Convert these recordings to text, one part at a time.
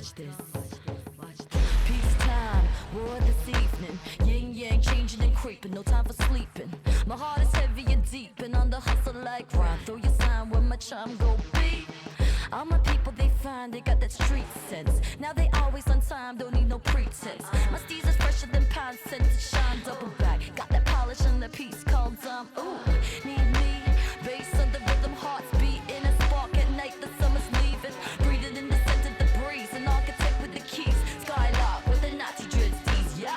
Watch this. Peacetime, war this evening. Yin yang changing and creeping, no time for sleeping. My heart is heavy and deep and on the hustle like grind. Throw your sign when my charm go beat. All my people they find they got that street sense. Now they always on time, don't need no pretense. My steez is fresher than pine scent to shine double back. Got that polish and the piece called ooh, need me. Bass on the rhythm, hearts beating a spark at night. The summer's leaving, breathing in the scent of the breeze. An architect with the keys, skylark with the Nazi dreads. These yo,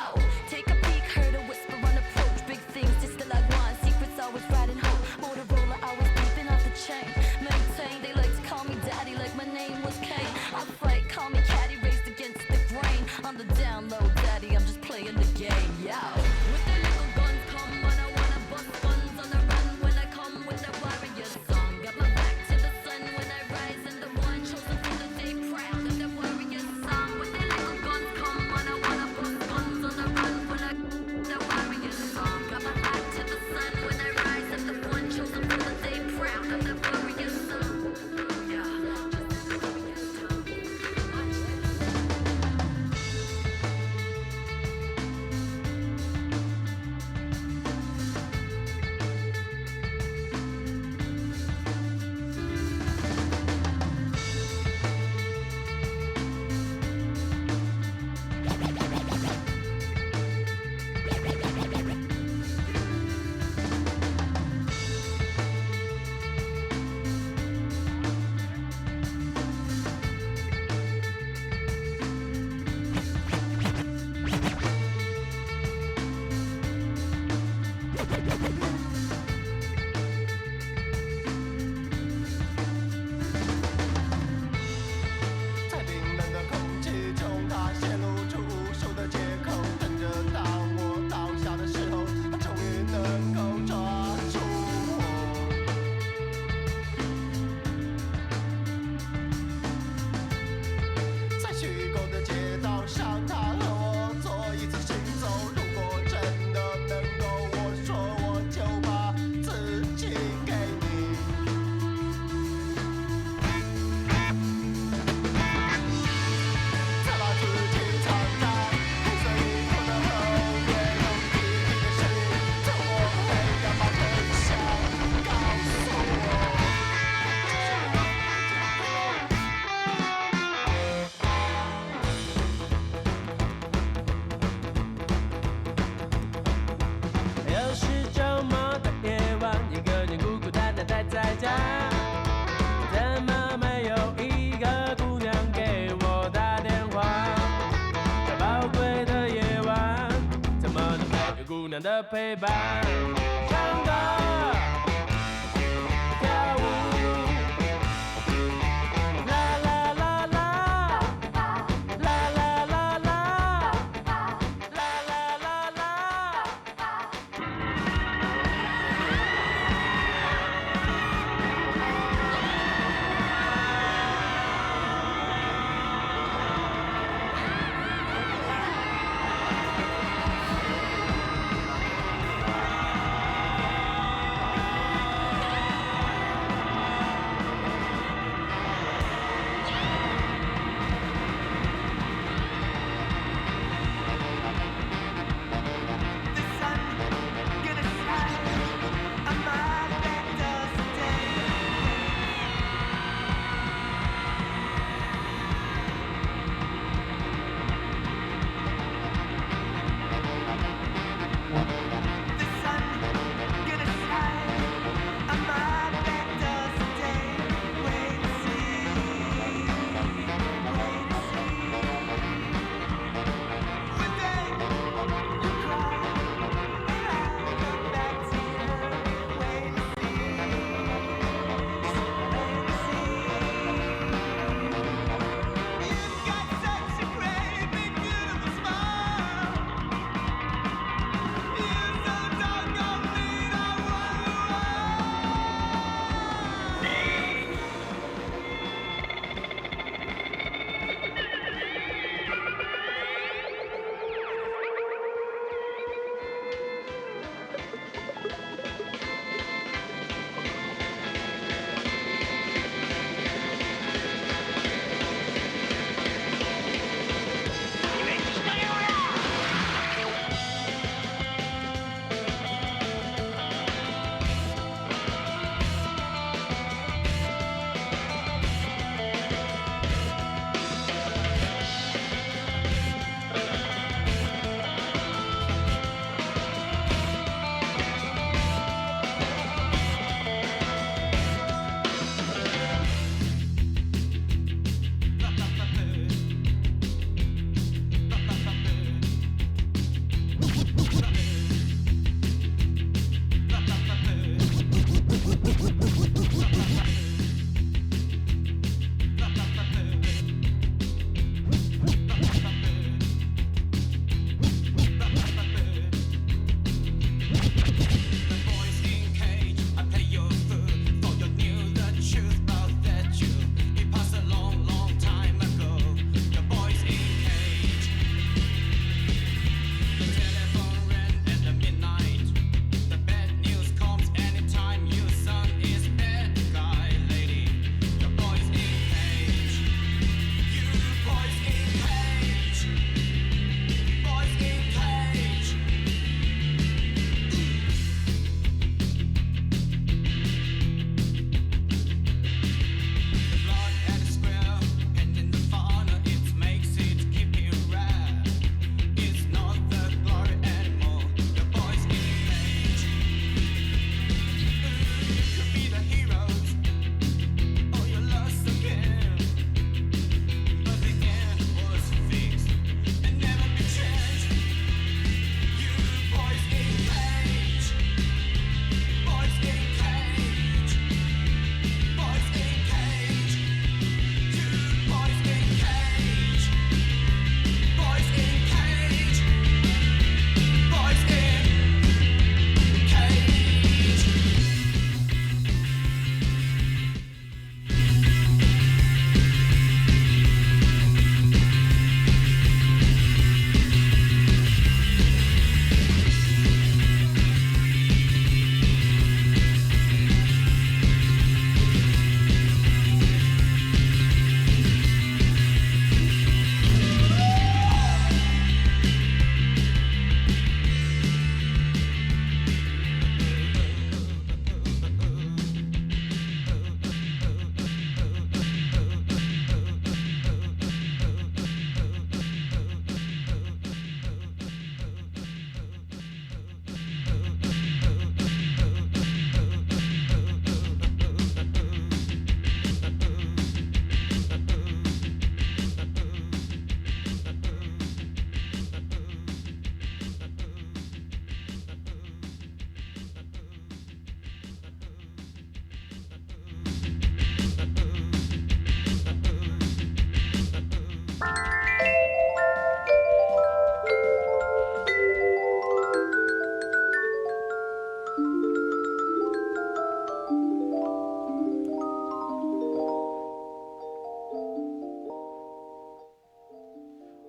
take a peek, heard a whisper on approach. Big things just like wine, secrets always riding home. Motorola always beeping off the chain. Maintain, they like to call me daddy like my name was Kane. I fight, call me caddy, raised against the grain. On the down low, daddy, I'm just playing the game, yo. With the little guns come when I wanna bust guns on the run. When I come with the warrior song, got my back to the sun when I rise. And the one chosen for the day, proud of the warrior song. With the little guns come when I wanna bust guns on the run. When I the warrior song, got my back to the sun when I rise. And the one chosen for the day, proud of the warrior song.的陪伴，唱歌跳舞，啦啦啦啦，啦啦啦啦，啦啦啦啦。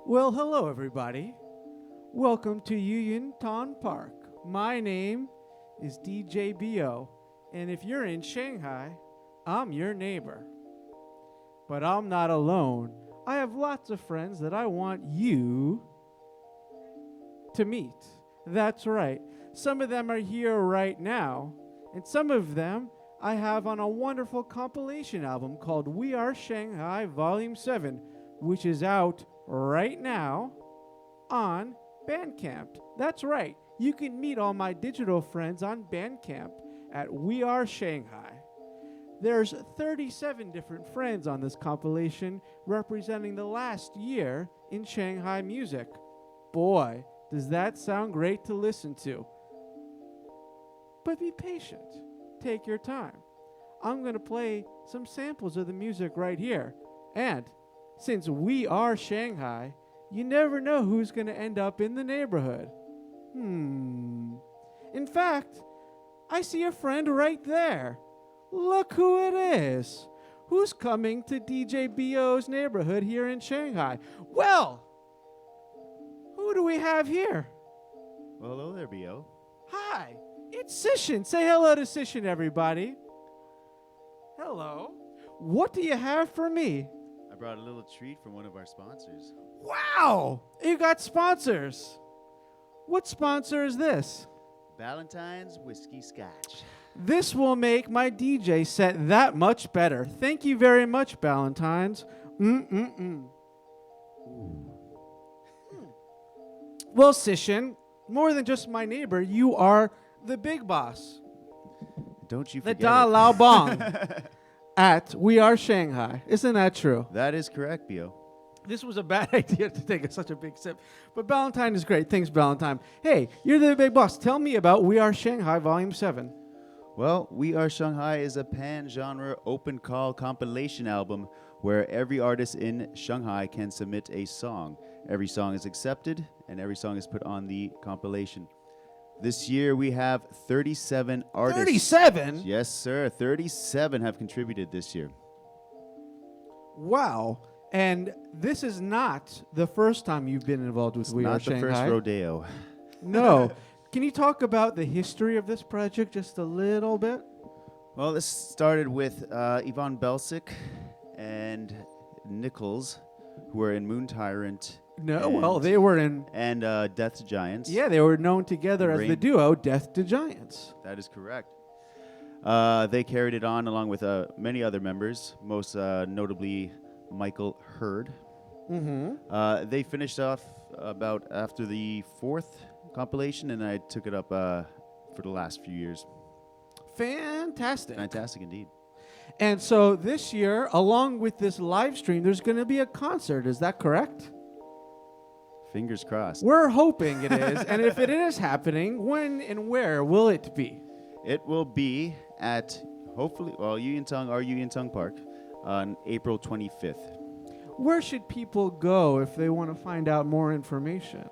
Well, hello, everybody. Welcome to YYTPark. My name is DJ BO, and if you're in Shanghai, I'm your neighbor. But I'm not alone. I have lots of friends that I want you to meet. That's right. Some of them are here right now, and some of them I have on a wonderful compilation album called We Are Shanghai Volume 7, which is out right now on Bandcamp. That's right. You can meet all my digital friends on Bandcamp at We Are Shanghai. There's 37 different friends on this compilation representing the last year in Shanghai music. Boy, does that sound great to listen to. But be patient. Take your time. I'm going to play some samples of the music right here. And since we are Shanghai, you never know who's going to end up in the neighborhood. In fact, I see a friend right there. Look who it is. Who's coming to DJ BO's neighborhood here in Shanghai? Well, who do we have here? Well, hello there, BO. Hi, it's Sishen. Say hello to Sishen, everybody. Hello. What do you have for me? I brought a little treat from one of our sponsors. Wow! You got sponsors. What sponsor is this? Valentine's Whiskey Scotch. This will make my DJ set that much better. Thank you very much, Valentine's. Well, Sishen, more than just my neighbor, you are the big boss. Don't you The forget Da it. Lao Bong at We Are Shanghai. Isn't that true? That is correct, BO. This was a bad idea to take such a big sip. But Valentine is great. Thanks, Valentine. Hey, you're the big boss. Tell me about We Are Shanghai Volume 7. Well, We Are Shanghai is a pan-genre open call compilation album where every artist in Shanghai can submit a song. Every song is accepted, and every song is put on the compilation. This year we have 37 artists. 37? Yes, sir. 37 have contributed this year. Wow. And this is not the first time you've been involved with We Are Not the Shanghai. first rodeo. No. Can you talk about the history of this project just a little bit? Well, this started with Yvonne Belsic and Nichols, who were in Moon Tyrant. No, well, they were in... And Death to Giants. Yeah, they were known together as the duo Death to Giants. That is correct. They carried it on along with many other members, most notably Michael Hurd. They finished off about after the fourth compilation, and I took it up for the last few years. Fantastic. Fantastic indeed. And so this year, along with this live stream, there's going to be a concert. Is that correct? Fingers crossed. We're hoping it is. And if it is happening, when and where will it be? It will be at, hopefully, Our YYTPark on April 25th. Where should people go if they want to find out more information?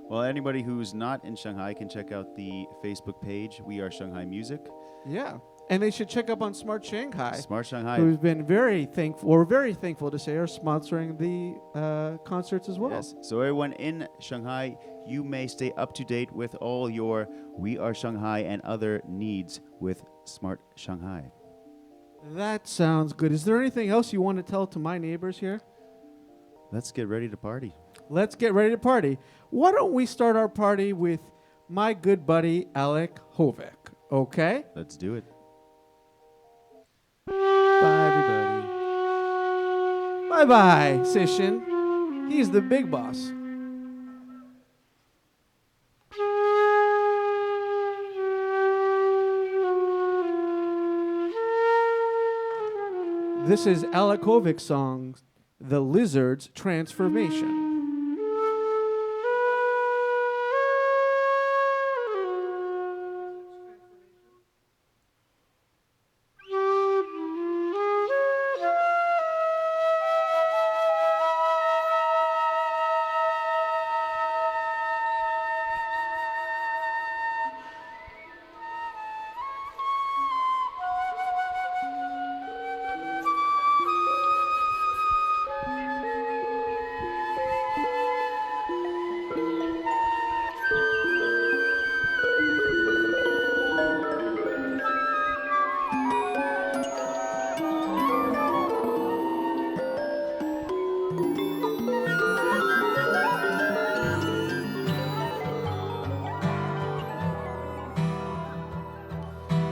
Well, anybody who's not in Shanghai can check out the Facebook page, We Are Shanghai Music. Yeah. And they should check up on Smart Shanghai. Smart Shanghai. Who's been very thankful, or very thankful to say, are sponsoring the concerts as well. Yes. So everyone in Shanghai, you may stay up to date with all your We Are Shanghai and other needs with Smart Shanghai. That sounds good. Is there anything else you want to tell to my neighbors here? Let's get ready to party. Let's get ready to party. Why don't we start our party with my good buddy, Alec Hovek, okay? Let's do it. Bye, everybody. Bye-bye, Sishen. He's the big boss. This is Alec Hovek's song, The Lizard's Transformation.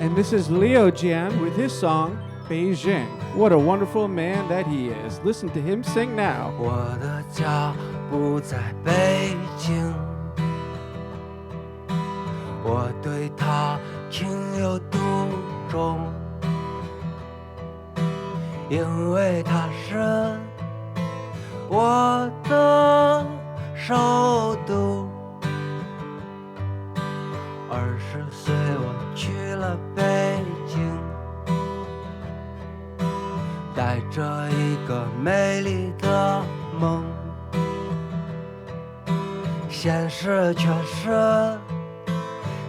And this is Liu Jian with his song Beijing. What a wonderful man that he is. Listen to him sing now. 我的家不在北京，我对他情有独钟，因为他是我的首都。20岁我去了北京，带着一个美丽的梦，现实却是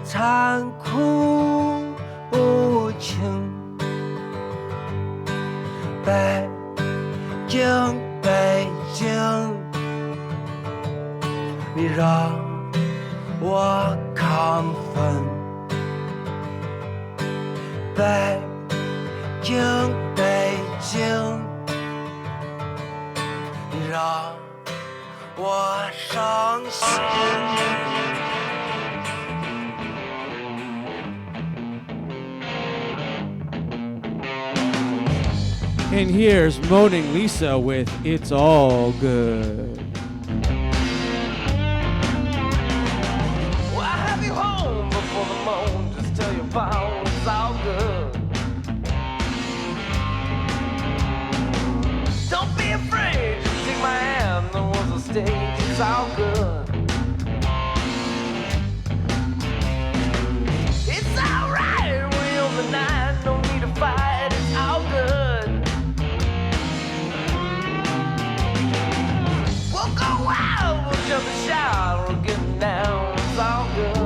残酷无情。北京，北京，你让我亢奋。北京，北京，你让我伤心。And here's Moaning Lisa with It's All Good. Well, I have you home before the moon. Just tell your pal it's all good. Don't be afraid, just take my hand. There was a stage, it's all good. It's alright, we own the night. No need to fight, it's all good. We'll go wild, we'll jump and shout. We're getting down, it's all good.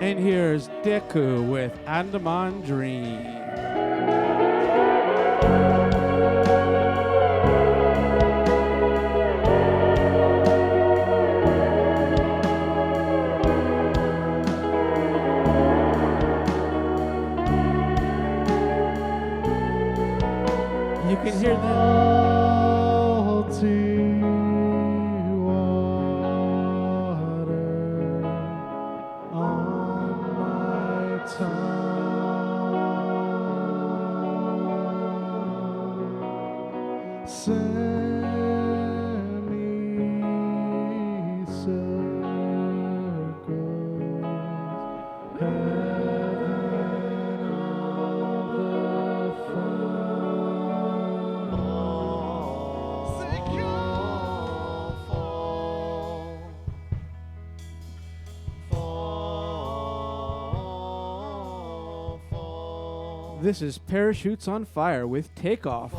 And here's Deku with Andaman Dream. You can hear This is Parachutes on Fire with Takeoff.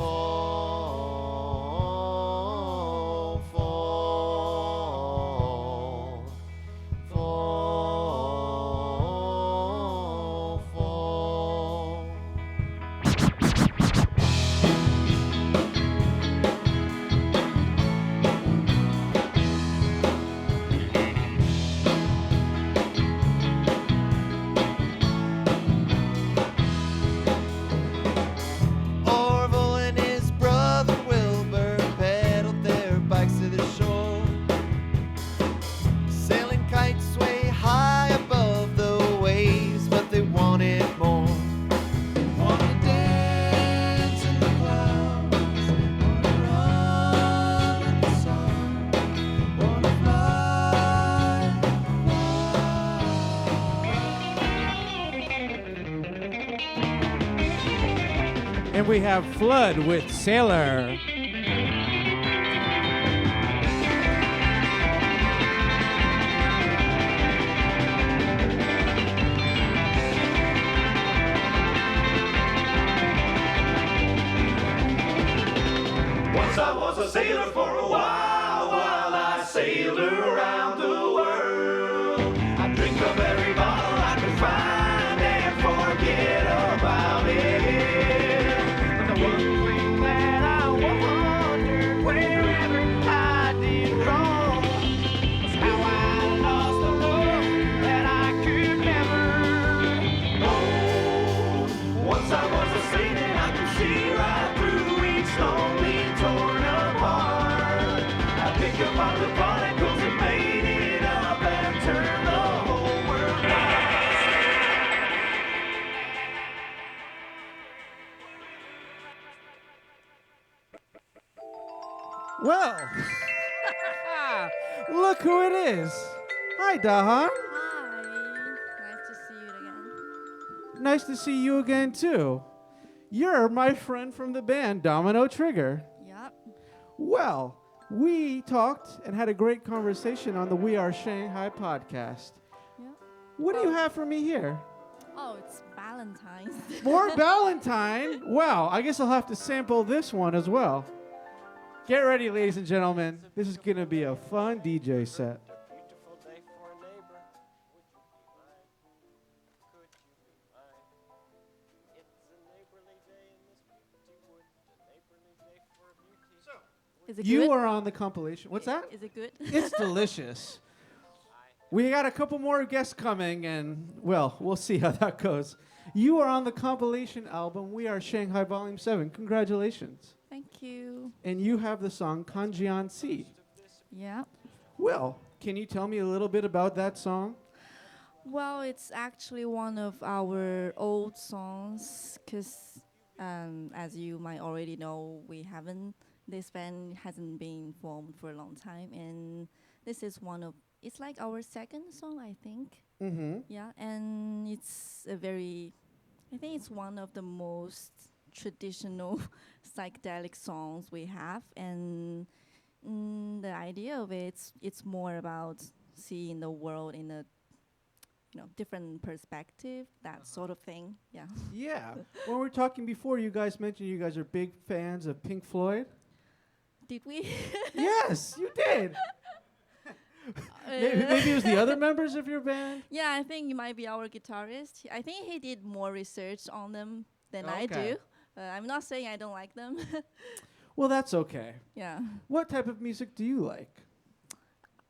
And we have Flood with Sailor. Once I was a sailor for a while I sailed around the world. I'd drink of every bottle I could find and forget about it. But the one thing that I Well, look who it is. Hi, Dahan. Hi, nice to see you again. Nice to see you again, too. You're my friend from the band Domino Trigger. Yep. Well, we talked and had a great conversation on the We Are Shanghai podcast. Yep. What do you have for me here? Oh, it's Valentine's. More Valentine? Wow, I guess I'll have to sample this one as well. Get ready, ladies and gentlemen. This is going to be a fun DJ set. Beautiful day for a neighbor. Would you be mine? Could you be mine? It's a neighborly day in this beauty wood. A neighborly day for beauty. Is it You good? are on the compilation. What's that? Is it good? It's delicious. We got a couple more guests coming, and, well, we'll see how that goes. You are on the compilation album We Are Shanghai Volume 7. Congratulations. Thank you. And you have the song Kanjian Si. Yeah. Well, can you tell me a little bit about that song? Well, it's actually one of our old songs, because as you might already know, this band hasn't been formed for a long time, and this is it's like our second song, I think. Mm-hmm. Yeah, and I think it's one of the most traditional psychedelic songs we have, and the idea of it's more about seeing the world in a different perspective, that sort of thing. Yeah. Yeah. When we were talking before, you guys mentioned you guys are big fans of Pink Floyd. Did we? Yes, you did. Maybe it was the other members of your band? Yeah, I think he might be our guitarist. I think he did more research on them than I Okay. do. I'm not saying I don't like them. Well, that's okay. Yeah. What type of music do you like?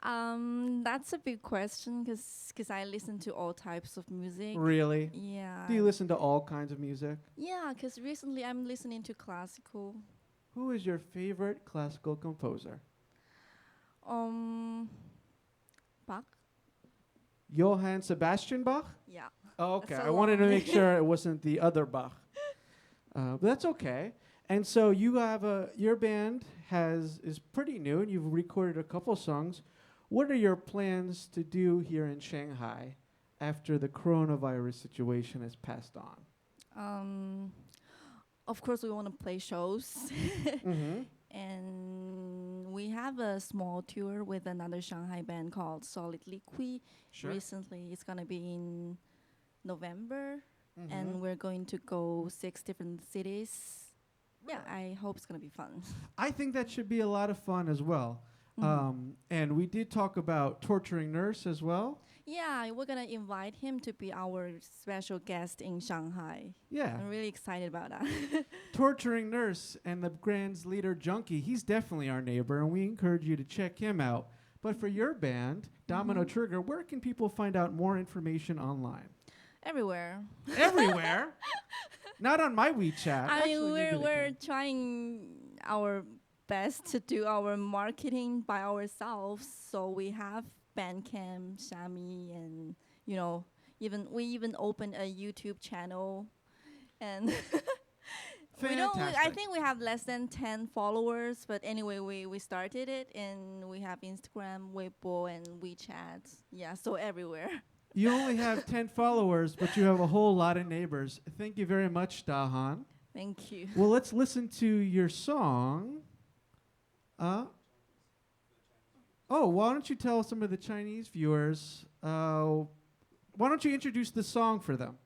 That's a big question because I listen to all types of music. Really? Yeah. Do you listen to all kinds of music? Yeah, because recently I'm listening to classical. Who is your favorite classical composer? Bach. Johann Sebastian Bach? Yeah. Oh, okay. That's I a wanted to long make name. sure it wasn't the other Bach. But that's okay. And so you have your band is pretty new, and you've recorded a couple songs. What are your plans to do here in Shanghai after the coronavirus situation has passed on? Of course, we want to play shows. Mm-hmm. And we have a small tour with another Shanghai band called Solid Liquid. Sure. Recently, it's going to be in November, Mm-hmm. and we're going to go 6 different cities. Yeah, I hope it's going to be fun. I think that should be a lot of fun as well. And we did talk about Torturing Nurse as well. Yeah, we're going to invite him to be our special guest in Shanghai. Yeah. I'm really excited about that. Torturing Nurse and the Grand's leader Junkie, he's definitely our neighbor, and we encourage you to check him out. But for your band, Domino Trigger, where can people find out more information online? Everywhere. Everywhere? Not on my WeChat. I Actually, mean, maybe they we're can. trying our best to do our marketing by ourselves. So we have Bandcamp, Xiaomi, and we even opened a YouTube channel, and I Fantastic. think we have less than 10 followers, but anyway, we started it, and we have Instagram, Weibo, and WeChat. Yeah, so everywhere. You only have 10 followers, but you have a whole lot of neighbors. Thank you very much, Dahan. Thank you. Well, let's listen to your song. Why don't you tell some of the Chinese viewers, why don't you introduce the song for them?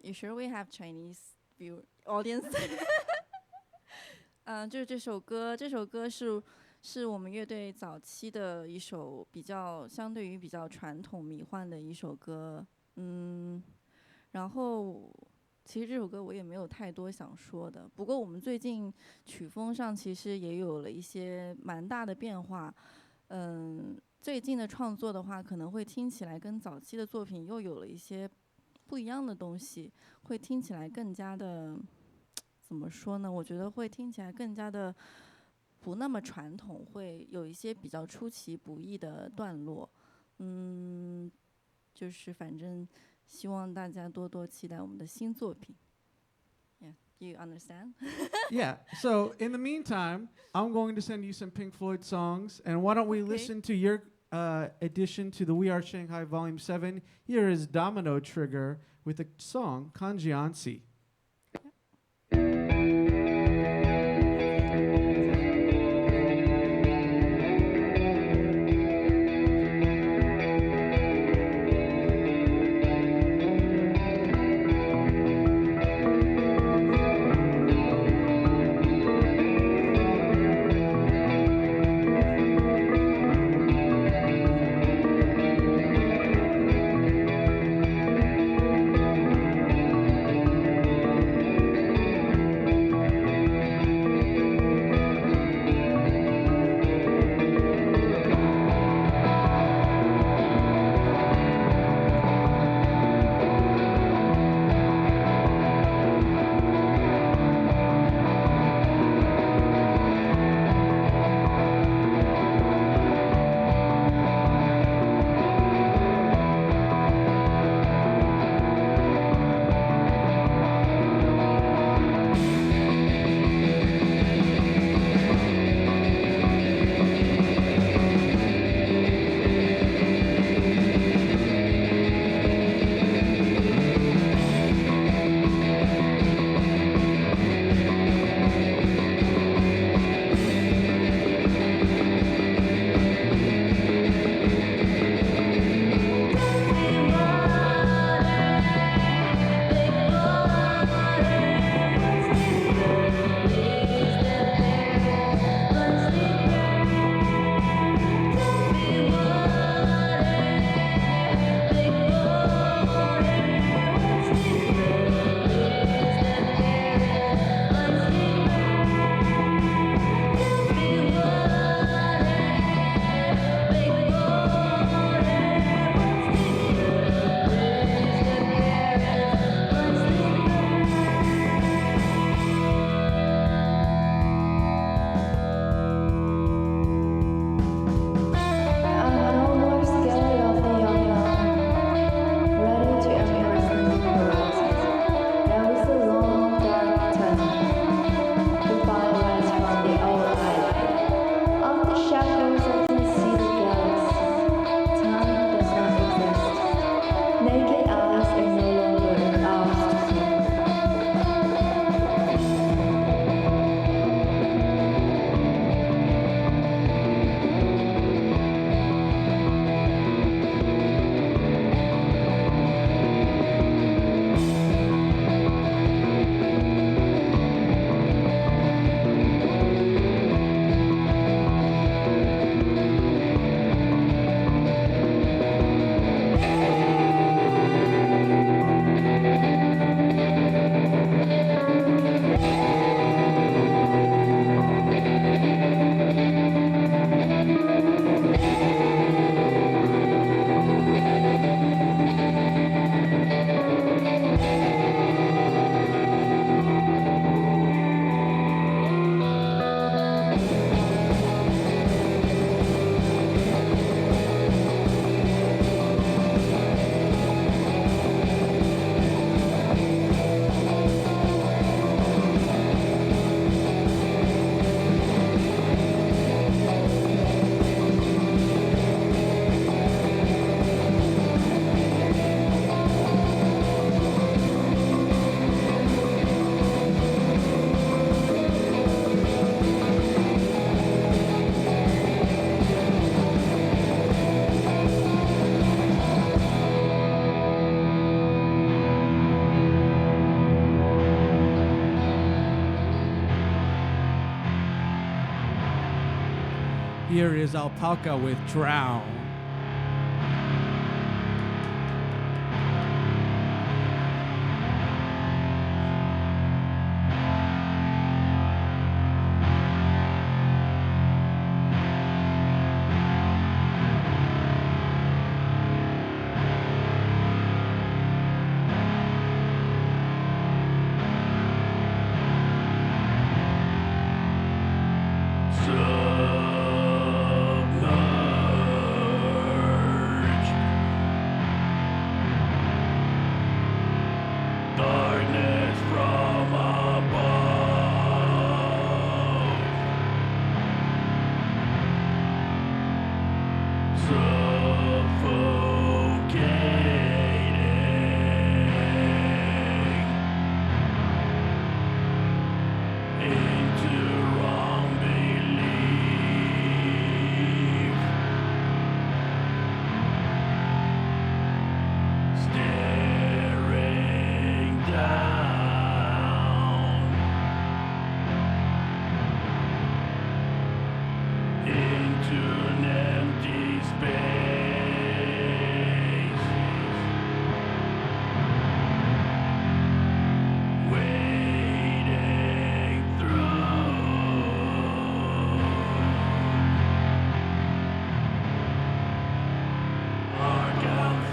You sure we have Chinese audience? 就是这首歌是我们乐队早期的一首相对于比较传统迷幻的一首歌，然后其实这首歌我也没有太多想说的，不过我们最近曲风上其实也有了一些蛮大的变化，最近的创作的话可能会听起来跟早期的作品又有了一些不一样的东西，会听起来更加的怎么说呢？我觉得会听起来更加的不那么传统，会有一些比较出其不意的段落。就是反正希望大家多多期待我们的新作品。you understand? Yeah. So in the meantime, I'm going to send you some Pink Floyd songs, and why don't we Okay. listen to your addition to the We Are Shanghai Volume 7. Here is Domino Trigger with the song Kanjiansi. Here is Alpaca with Drown. Summer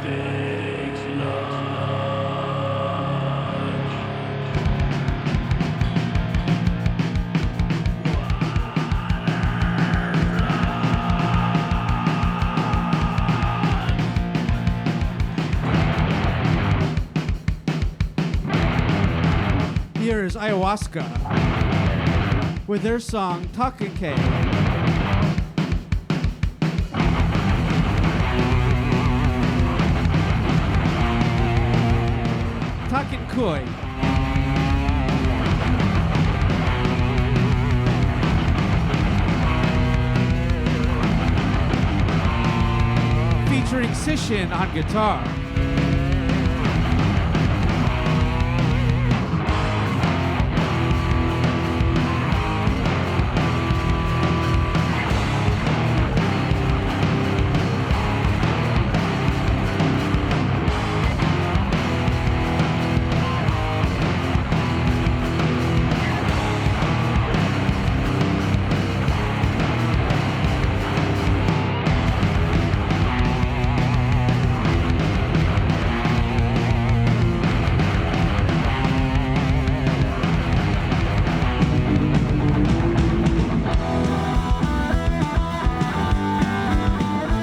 takes lunch. Here is Ayahuasca with their song Talking K. Talking Koi. Featuring Sishen on guitar.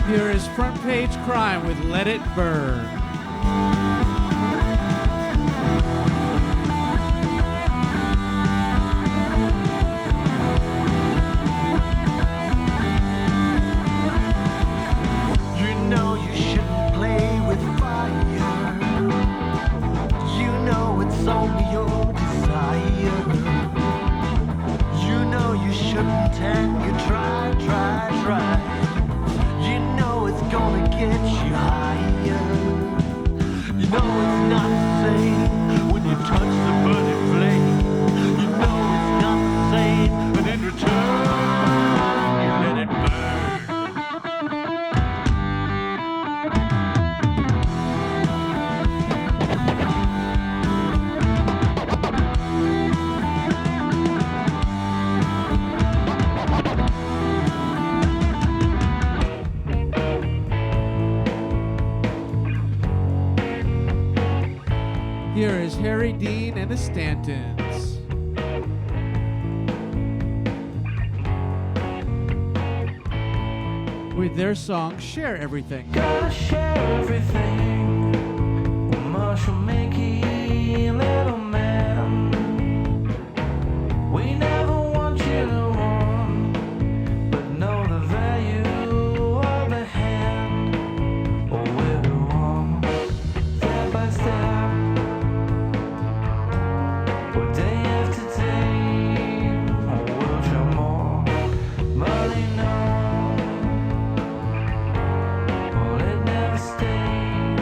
Here is Front Page Crime with Let It Burn. You know you shouldn't play with fire. You know it's only your desire. You know you shouldn't and you try. You know it's gonna get you higher. You know it's not the same when you touch the burning flame. You know it's not the same, and in return you let it burn. Here is Harry Dean and the Stantons. With their song Share Everything. Gotta share everything with Marshall Mickey, little man. We never want you to want, but know the value of the hand. Or we'll go on, step by step, or day after day. Or we'll show more, but they know. Well, it never stayed.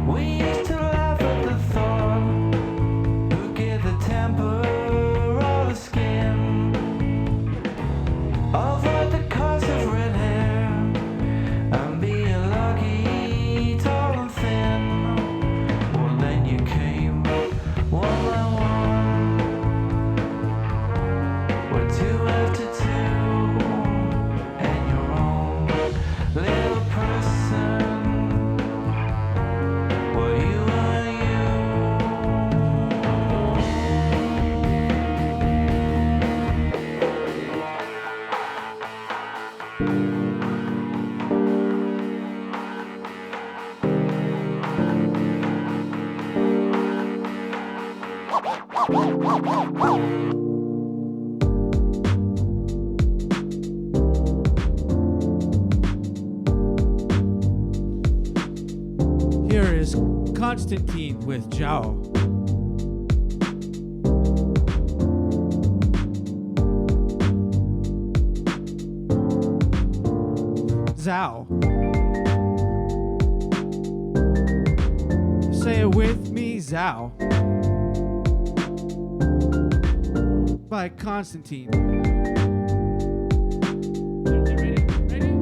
We used to laugh at the thought, who get the temper or the skin. Avoid the cause of red hair and be lucky, tall and thin. Well, then you came one by one, we're two after two, and your own little person. Well, you are you. Here is Constantine with Zhao. Zhao. Say it with me, Zhao. By Constantine. Ready? Ready?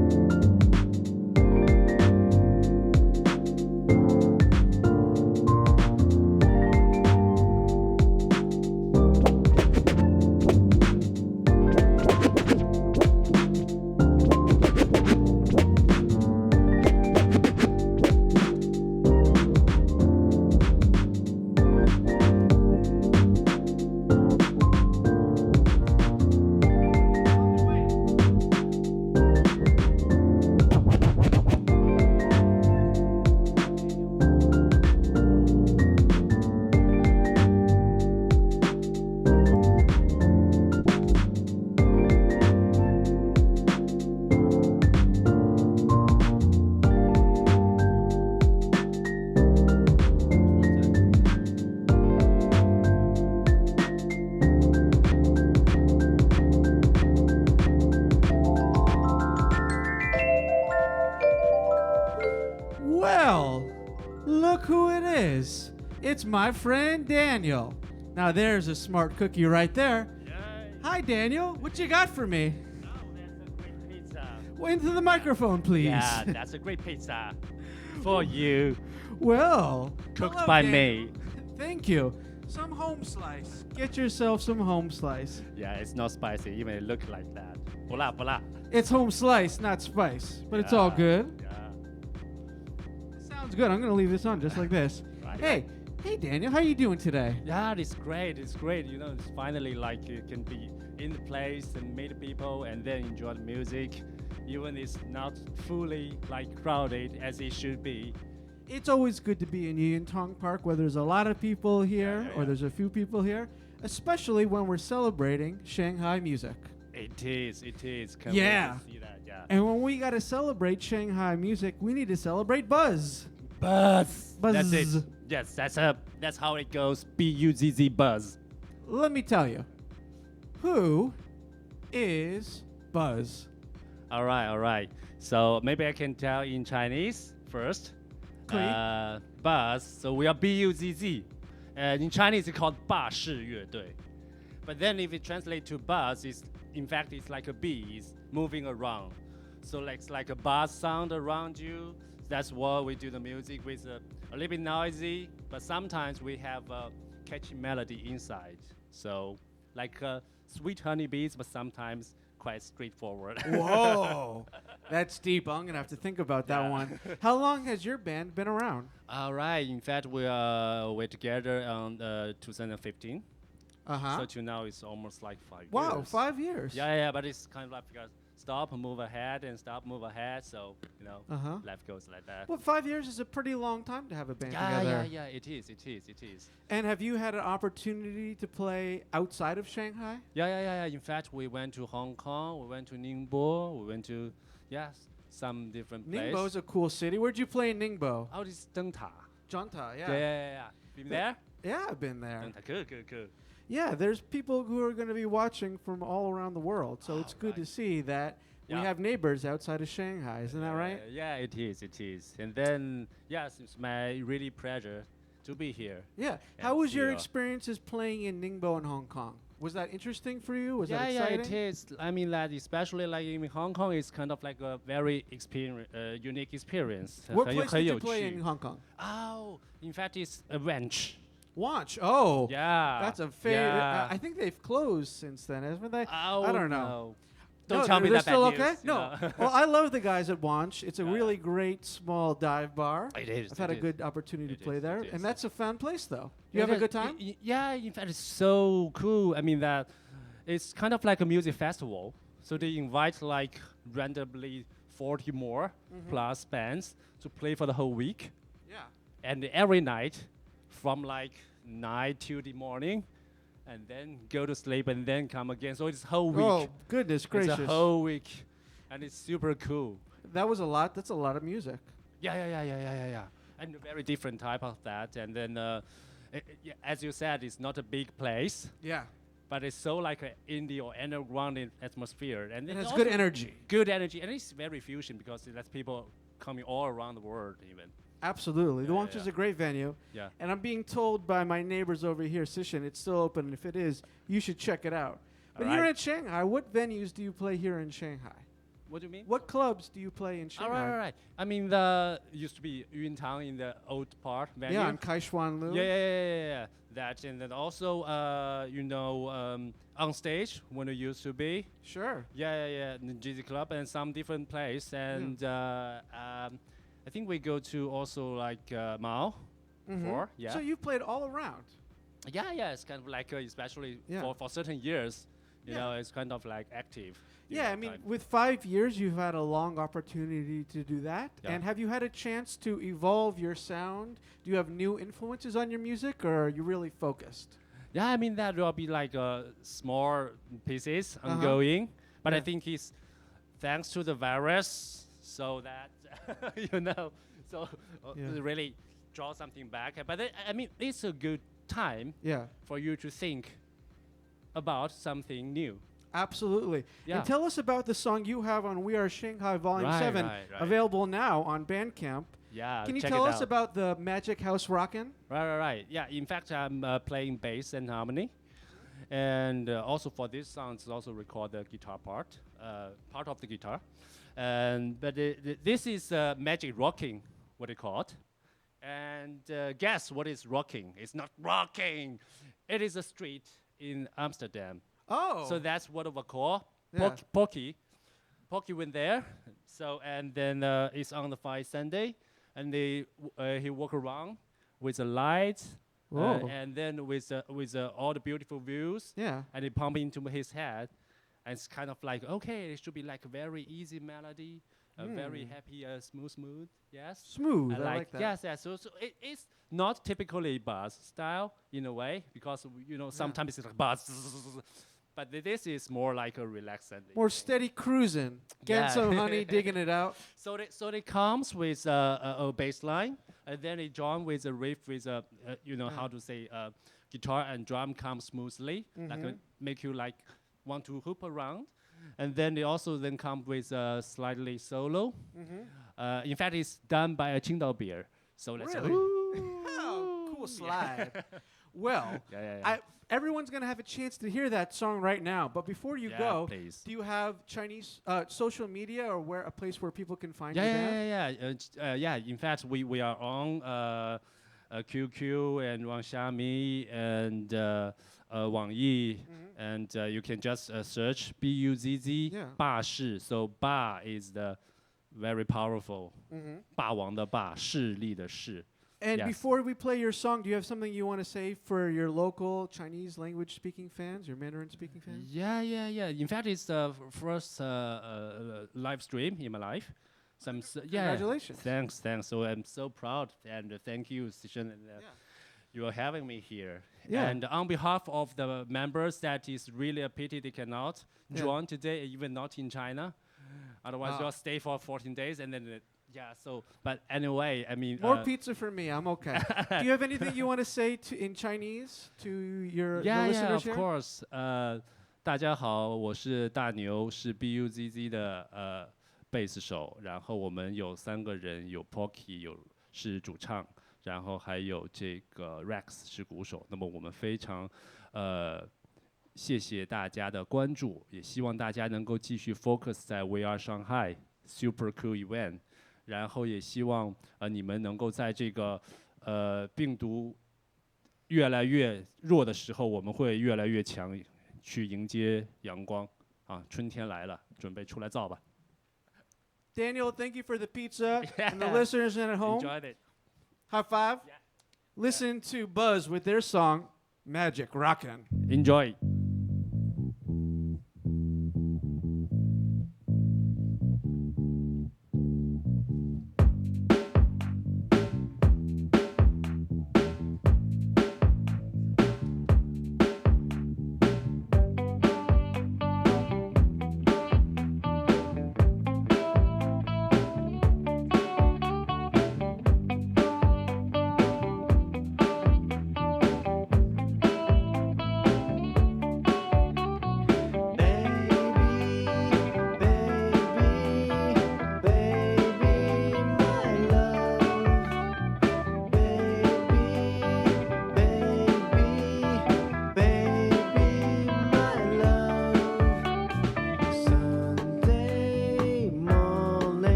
Well, look who it is. It's my friend Daniel. Now there's a smart cookie right there. Hi Daniel, what you got for me? Oh, that's a great pizza. Into the microphone, please. Yeah, that's a great pizza for you. Well, Cooked hello, by Daniel. me. Thank you. Some home slice. Get yourself some home slice. Yeah, it's not spicy, even it look like that. Bula bula. It's home slice, not spice, but it's all good. Yeah. Sounds good. I'm gonna leave this on just like this. Right. Hey Daniel, how you doing today? Yeah, it's great. It's great. You know, it's finally like you can be in the place and meet people and then enjoy the music, even it's not fully like crowded as it should be. It's always good to be in Yuyuntong Park, whether there's a lot of people here or there's a few people here, especially when we're celebrating Shanghai music. It is. Can't Yeah. wait to see that. Yeah. And when we gotta celebrate Shanghai music, we need to celebrate buzz. Buzz. Buzz. That's it. Yes, that's how it goes. B-U-Z-Z buzz. Let me tell you, who is Buzz? All right. So maybe I can tell in Chinese first. 可以。 Buzz. So we are B-U-Z-Z. In Chinese, it's called 霸士乐队. But then if it translates to buzz, in fact it's like a bee is moving around. So it's like a buzz sound around you. That's why we do the music with a little bit noisy, but sometimes we have a catchy melody inside. So like sweet honeybees, but sometimes quite straightforward. Whoa, that's deep. I'm gonna have to think about that one. How long has your band been around? All right. In fact, we're together on 2015. Uh-huh. So to now it's almost like 5 years. Wow, 5 years. Yeah, but it's kind of like stop, move ahead, and stop, move ahead. So, you know, Uh-huh. life goes like that. Well, 5 years is a pretty long time to have a band together. Yeah, it is. And have you had an opportunity to play outside of Shanghai? Yeah. In fact, we went to Hong Kong, we went to Ningbo, we went to, some different places. Ningbo's a cool city. Where'd you play in Ningbo? Oh, this is Dengta. Zhangta, Yeah. Been there? Yeah, I've been there. Dengta, good. Yeah, there's people who are going to be watching from all around the world. So it's good to see that we Yeah. have neighbors outside of Shanghai. Isn't that right? Yeah, it is. And then, yes, it's my really pleasure to be here. Yeah. Yeah, How was see your you. experiences playing in Ningbo and Hong Kong? Was that interesting for you? Was that Yeah, exciting? it is. I mean, that especially like in Hong Kong, it's kind of like a very unique experience. What 很 place did you 有 play 趣. in Hong Kong? Oh, in fact, it's a ranch. Watch. Oh. Yeah. That's a favorite. Yeah. I think they've closed since then, haven't they? Oh, I don't know. no. Don't No, tell me they're that still bad okay? news, you No. know. Well, I love the guys at Wanch. It's a Yeah. really great small dive bar. It is. I've had a it is. good opportunity It to play is, there, it and is. that's a fun place, though. You Yeah, have a good time? Yeah, in fact, it's so cool. I mean, that it's kind of like a music festival. So they invite like randomly 40 more plus bands to play for the whole week. Yeah. And every night from like 9 till the morning and then go to sleep and then come again. So it's whole week. Oh, goodness gracious. It's a whole week. And it's super cool. That was a lot. That's a lot of music. Yeah. And a very different type of that. And then, as you said, it's not a big place, Yeah. but it's so like an indie or underground atmosphere. And It it's has good also energy. Good energy. And it's very fusion because it lets people coming all around the world even. Absolutely. The Yeah, Wanch is yeah. a great venue. Yeah. And I'm being told by my neighbors over here, Sishen, it's still open. If it is, you should check it out. But here Alright. in Shanghai, what venues do you play here in Shanghai? What do you mean? What clubs do you play in Shanghai? All right. I mean, the used to be Yuntang in the old part venue. Yeah, on Kai Xuan Lu. Yeah. That, and then also, on stage when it used to be. Sure. Yeah. In the GZ Club and some different place. And I think we go to also like Mao before. Yeah. So you played all around. Yeah. It's kind of like, especially Yeah. for certain years, you Yeah. know, it's kind of like active. Yeah, I mean, with 5 years, you've had a long opportunity to do that. Yeah. And have you had a chance to evolve your sound? Do you have new influences on your music, or are you really focused? Yeah, I mean that will be like small pieces Uh-huh. ongoing, but I Yeah. think it's thanks to the virus, so that Yeah. really draw something back. But I mean, it's a good time Yeah, for you to think about something new. absolutely. Yeah. And tell us about the song you have on We Are Shanghai Volume 7, right. available now on Bandcamp. Yeah. Can you check tell it us out. about the Magic House Rockin'? Right. Yeah, in fact, I'm playing bass and harmony. And also for this song, it's also record the guitar part of the guitar. But this is magic rocking, what they call it. And guess what is rocking? It's not rocking. It is a street in Amsterdam. Oh. So that's what we call Yeah. Pocky. Pocky went there. So and then it's on the fire Sunday, and he walk around with the lights, Whoa. and then with all the beautiful views. Yeah. And it pump into his head, and it's kind of like okay, it should be like a very easy melody, a very happy, smooth mood. Yes. Smooth. I I like that. Yes. So it is not typically buzz style in a way because sometimes it's like buzz, but this is more like a relaxing. More steady cruising. Getting Yeah. some honey, digging it out. So it comes with a bass line, and then it joins with a riff with how to say guitar and drum come smoothly, like make you like want to hoop around, and then it also then come with a slightly solo. In fact, it's done by a Qingdao beer. So let's Really? Oh, cool slide. Well, Yeah. everyone's going to have a chance to hear that song right now. But before you Yeah, go, please. do you have Chinese social media or a place where people can find your band? Yeah. In fact, we are on QQ and on Xiaomi and Wang Yi, and you can just search BUZZ Yeah. 霸士. So 霸 is the very powerful 霸王的霸，势力的势. And Yes. before we play your song, do you have something you want to say for your local Chinese language speaking fans, your Mandarin speaking fans? Yeah. In fact, it's the first live stream in my life. So Congratulations. Thanks. So I'm so proud, and thank you, Sishen, and you are having me here. Yeah. And on behalf of the members, that is really a pity they cannot Yeah. join today, even not in China. Otherwise, Ah. they'll stay for 14 days, and then but anyway, I mean, More pizza for me. I'm okay. Do you have anything you want to say in Chinese to your Yeah, listeners of here? course. 大家好，我是大牛，是 BUZZ 的贝斯手。然后我们有3个人，有 Pocky 是主唱，然后还有这个 Rex 是鼓手。那么我们非常谢谢大家的关注，也希望大家能够继续 focus 在 We Are Shanghai Super Cool Event。然后也希望你们能够在这个病毒越来越弱的时候，我们会越来越强，去迎接阳光啊！春天来了，准备出来造吧。Daniel, thank you for the pizza. And the listeners at home, Enjoyed it. high five. Yeah. Listen to Buzz with their song, Magic Rockin'. Enjoy.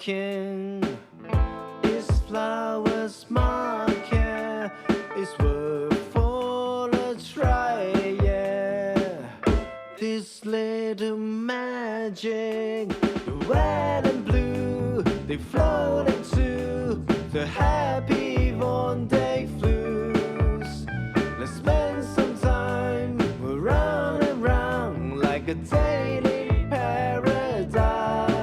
marking. Is flowers marking. It's worth for a try, yeah. This little magic, the red and blue, they float into the happy one-day blues. Let's spend some time around and round like a daily paradise.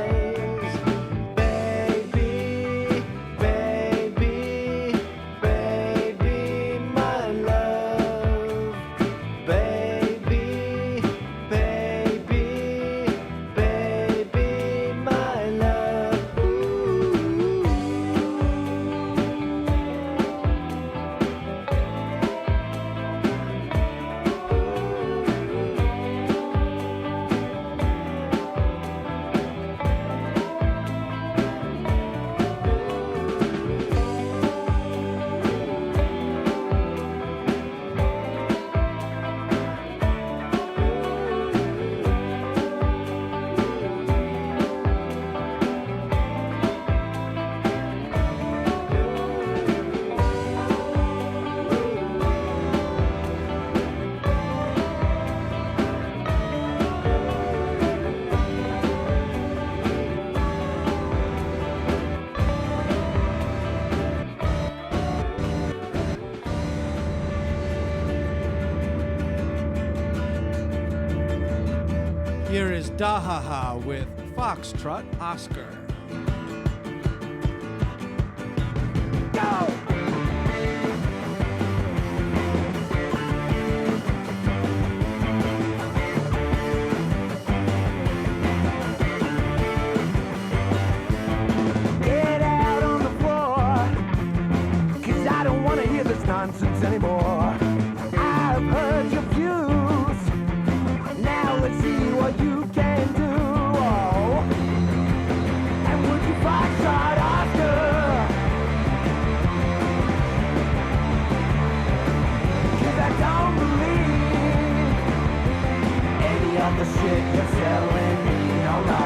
Baby, baby, baby, my love. Baby, baby, baby, my love. Ooh. Here is Dahaha with Foxtrot Oscar. Get out on the floor, 'cause I don't wanna hear this nonsense anymore. I've heard your views, now let's see what you can do. Oh. And would you foxtrot Oscar? 'Cause I don't believe any of the shit you're telling me, no, no.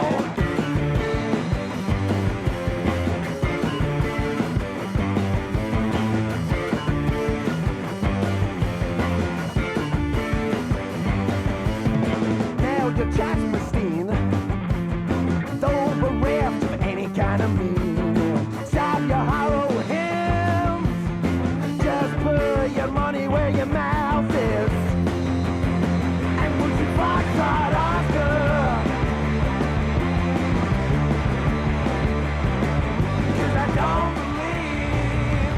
Now your chat's pristine, though bereft of any kind of meaning. Stop your hollow hymns, just put your money where your mouth is. And would you foxtrot Oscar? 'Cause I don't believe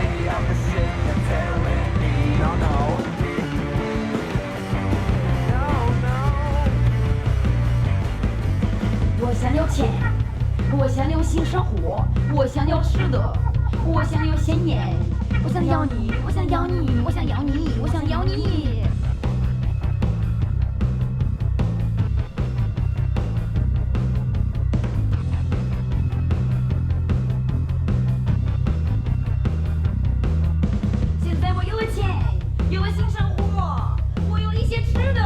any of the shit you're telling me, no, no. No, no. 我想要钱，我想要性生活，我想要吃的，我想要鲜艳，我想要你，我想要你，我想要你，我想要你。现在我有了钱，有了性生活，我有一些吃的，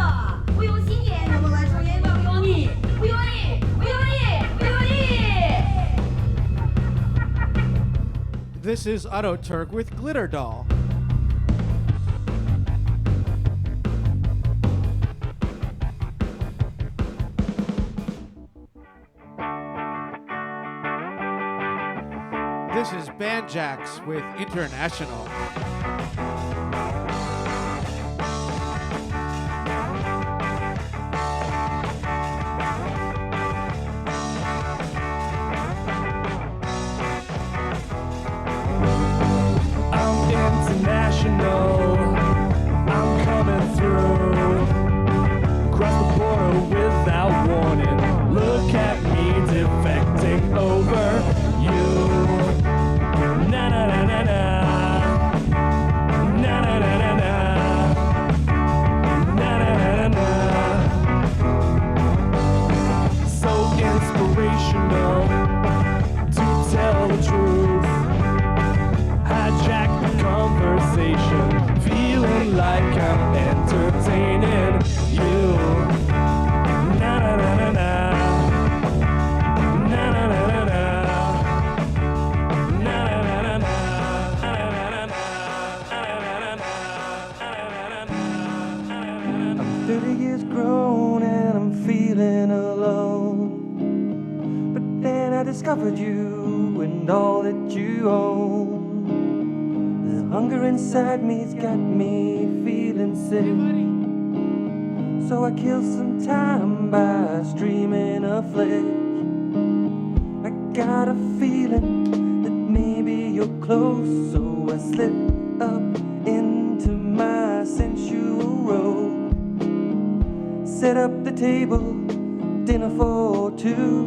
我有鲜艳，我来说也我有你，我有你，我有你，我有你。 This is Auto Turk with Glitter Doll. This is Banjax with International. I'm international. I'm coming through. Cross the border without warning. Look at me defecting over you. Na na na na na. feeling alone. But then I discovered you and all that you own. The hunger inside me's got me feeling sick. So I killed some time by streaming a flick. I got a feeling that maybe you're close, so I slip up into my sensual role. Set up the table, dinner for two.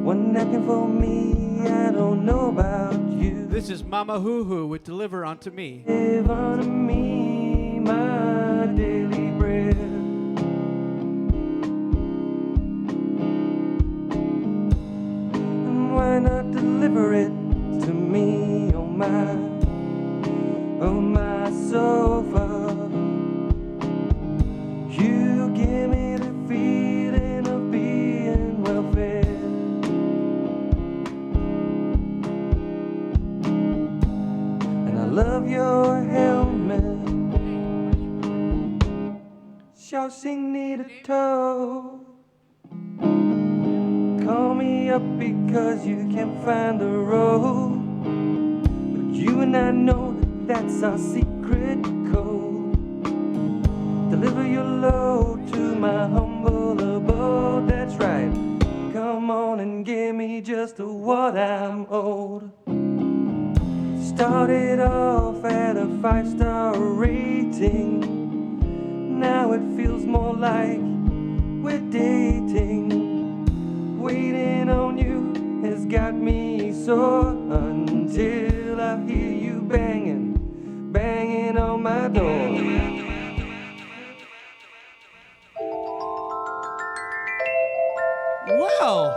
One napkin for me, I don't know about you. This is Mama Hoo Hoo with Deliver Unto Me. Give unto me my daily bread. And why not deliver it to me on my sofa? You give me the feeling of being well fed. And I love your helmet. Shouting need a toe. Call me up because you can't find the road. But you and I know that that's our secret code. Deliver your load to my humble abode. That's right. Come on and give me just what I'm owed. Started off at a 5-star rating. Now it feels more like we're dating. Waiting on you has got me sore until I hear you banging, banging on my door. Well,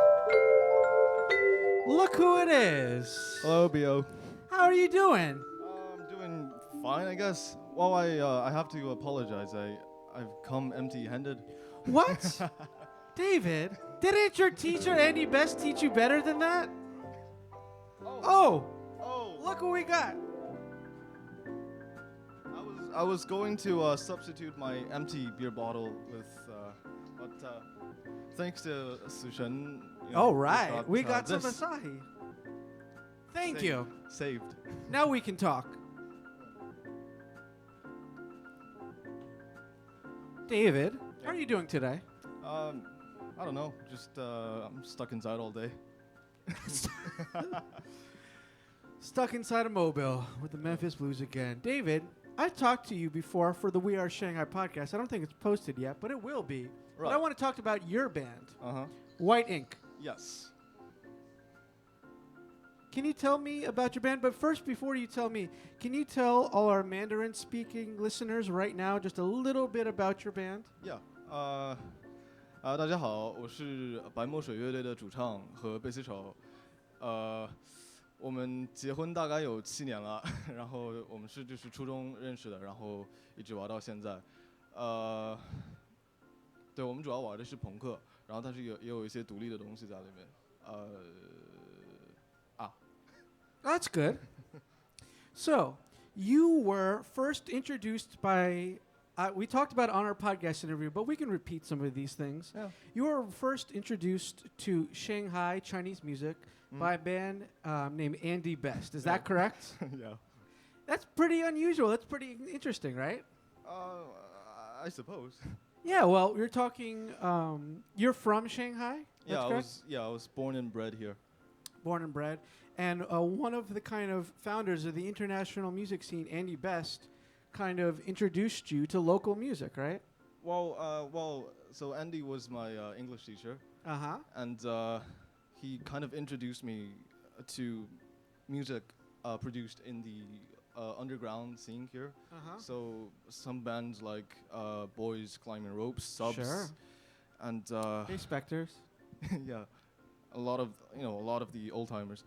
look who it is. Hello, Bo. How are you doing? I'm doing fine, I guess. Well, I have to apologize. I've come empty-handed. What? David, didn't your teacher Andy Best teach you better than that? Oh, look what we got. I was going to substitute my empty beer bottle with, but thanks to Sishen. All right, we got some this. Asahi. Thank you. Saved. Now we can talk. David, how are you doing today? I don't know. Just I'm stuck inside all day. Stuck inside a mobile with the Memphis Blues again. David, I talked to you before for the We Are Shanghai podcast. I don't think it's posted yet, but it will be. But I want to talk about your band, White Ink. Yes. Can you tell me about your band? But first, before you tell me, can you tell all our Mandarin-speaking listeners right now just a little bit about your band? Yeah. 大家好，我是白墨水乐队的主唱和贝斯手。我们结婚大概有7年了，然后我们是就是初中认识的，然后一直玩到现在。对，我们主要玩的是朋克，然后但是也有一些独立的东西在里面。That's good. So, you were first introduced by, we talked about it on our podcast interview, but we can repeat some of these things. Yeah. You were first introduced to Shanghai Chinese music by a band named Andy Best. Is that correct? Yeah. That's pretty unusual. That's pretty interesting, right? I suppose. Yeah, well, you're talking, you're from Shanghai? That's I was born and bred here. Born and bred. And one of the kind of founders of the international music scene, Andy Best, kind of introduced you to local music, right? Well, so Andy was my English teacher. Uh-huh. And he kind of introduced me to music produced in the underground scene here. Uh-huh. So some bands like Boys Climbing Ropes, Subs, Sure. and Hey, Spectres. yeah, a lot of the old timers.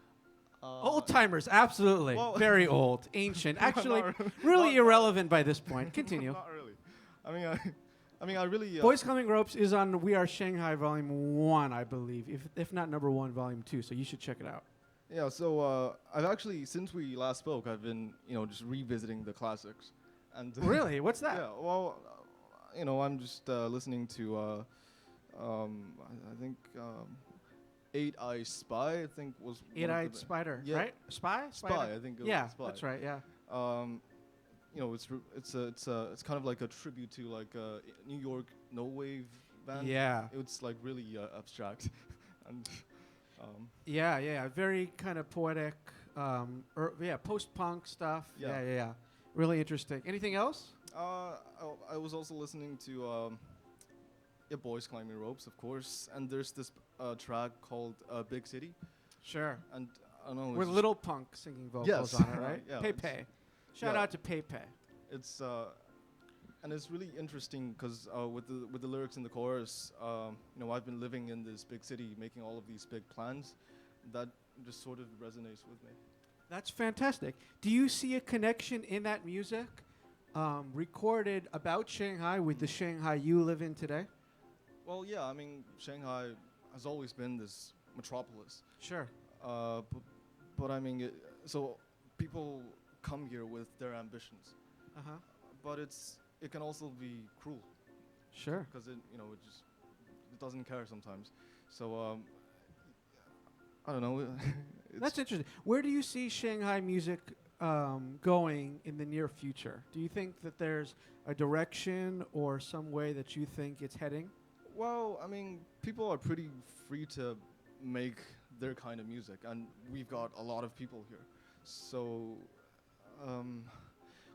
Old timers, absolutely. Well, very old, ancient. Actually, Not really irrelevant by this point. Continue. Not really. I mean, I really. Boys Climbing Ropes is on We Are Shanghai Volume 1, I believe, if not number 1, Volume 2. So you should check it out. Yeah. So I've actually, since we last spoke, I've been just revisiting the classics. And Really? What's that? Yeah. Well, I'm just listening to I think Eight Eye Spy. I think was one of the Eight-eyed ba- spider, Yeah. right? Spy? Spy. Spider? I think it Yeah, was Spy. that's right. Yeah. You know, it's kind of like a tribute to like a New York no wave band. Yeah. It's like really abstract, and Yeah. Very kind of poetic. Post-punk stuff. Yeah. Yeah. Really interesting. Anything else? I was also listening to Boys Climbing Ropes, of course, and there's this track called Big City, Sure. and I don't know. With it's Little Punk singing vocals Yes. on it, right? Yeah, Pepe. Shout yeah. out to Pepe. It's and it's really interesting because with the lyrics in the chorus, you know, I've been living in this big city, making all of these big plans. That just sort of resonates with me. That's fantastic. Do you see a connection in that music recorded about Shanghai with the Shanghai you live in today? Well, yeah, I mean, Shanghai has always been this metropolis. Sure. But I mean, so people come here with their ambitions, Uh-huh. but it can also be cruel Sure. because it doesn't care sometimes. So I don't know. That's interesting. Where do you see Shanghai music going in the near future? Do you think that there's a direction or some way that you think it's heading? Well, I mean, people are pretty free to make their kind of music, and we've got a lot of people here. So,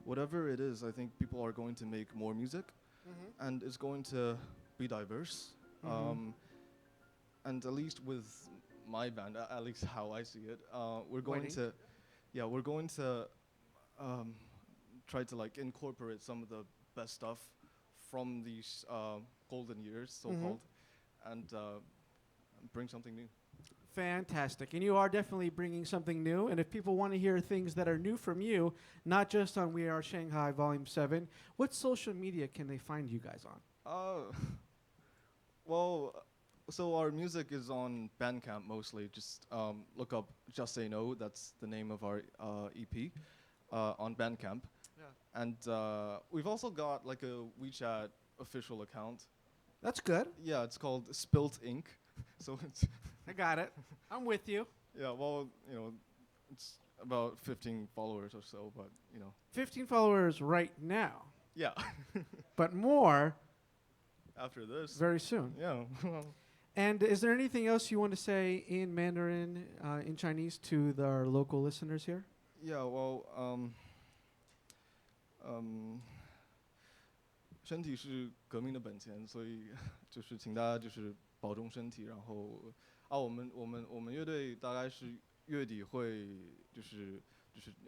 whatever it is, I think people are going to make more music, and it's going to be diverse. And at least with my band, at least how I see it, we're going Waiting. to try to like incorporate some of the best stuff from these golden years, so-called, and bring something new. Fantastic. And you are definitely bringing something new. And if people want to hear things that are new from you, not just on We Are Shanghai Volume 7, what social media can they find you guys on? Well, so our music is on Bandcamp mostly. Just look up Just Say No. That's the name of our EP on Bandcamp. Yeah. And we've also got like a WeChat official account. That's good. Yeah, it's called Spilt Ink. So it's I got it. I'm with you. yeah, well, you know, it's about 15 followers or so, but you know, 15 followers right now, yeah. but more After this, very soon. yeah. And is there anything else you want to say in Mandarin, in Chinese, to our local listeners here? Yeah, well, 身体是革命的本钱，所以就是请大家就是保重身体。然后我们乐队大概是月底会就是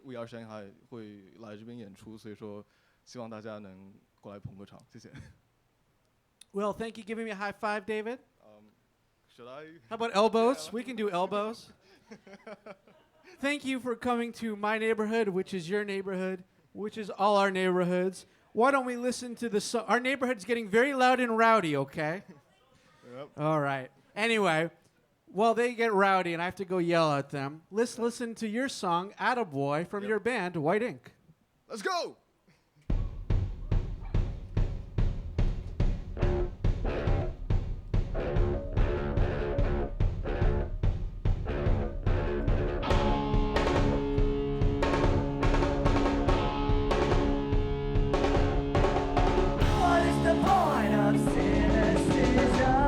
We Are Shanghai 会来这边演出，所以说希望大家能过来捧个场，谢谢。Well, thank you. Giving me a high five, David. Should I? How about elbows? We can do elbows. Thank you for coming to my neighborhood, which is your neighborhood, which is all our neighborhoods. Why don't we listen to the song? Our neighborhood's getting very loud and rowdy, okay? Yep. All right. Anyway, while they get rowdy and I have to go yell at them, let's listen to your song, Attaboy, from Yep. your band, White Ink. Let's go! What is the point of cynicism?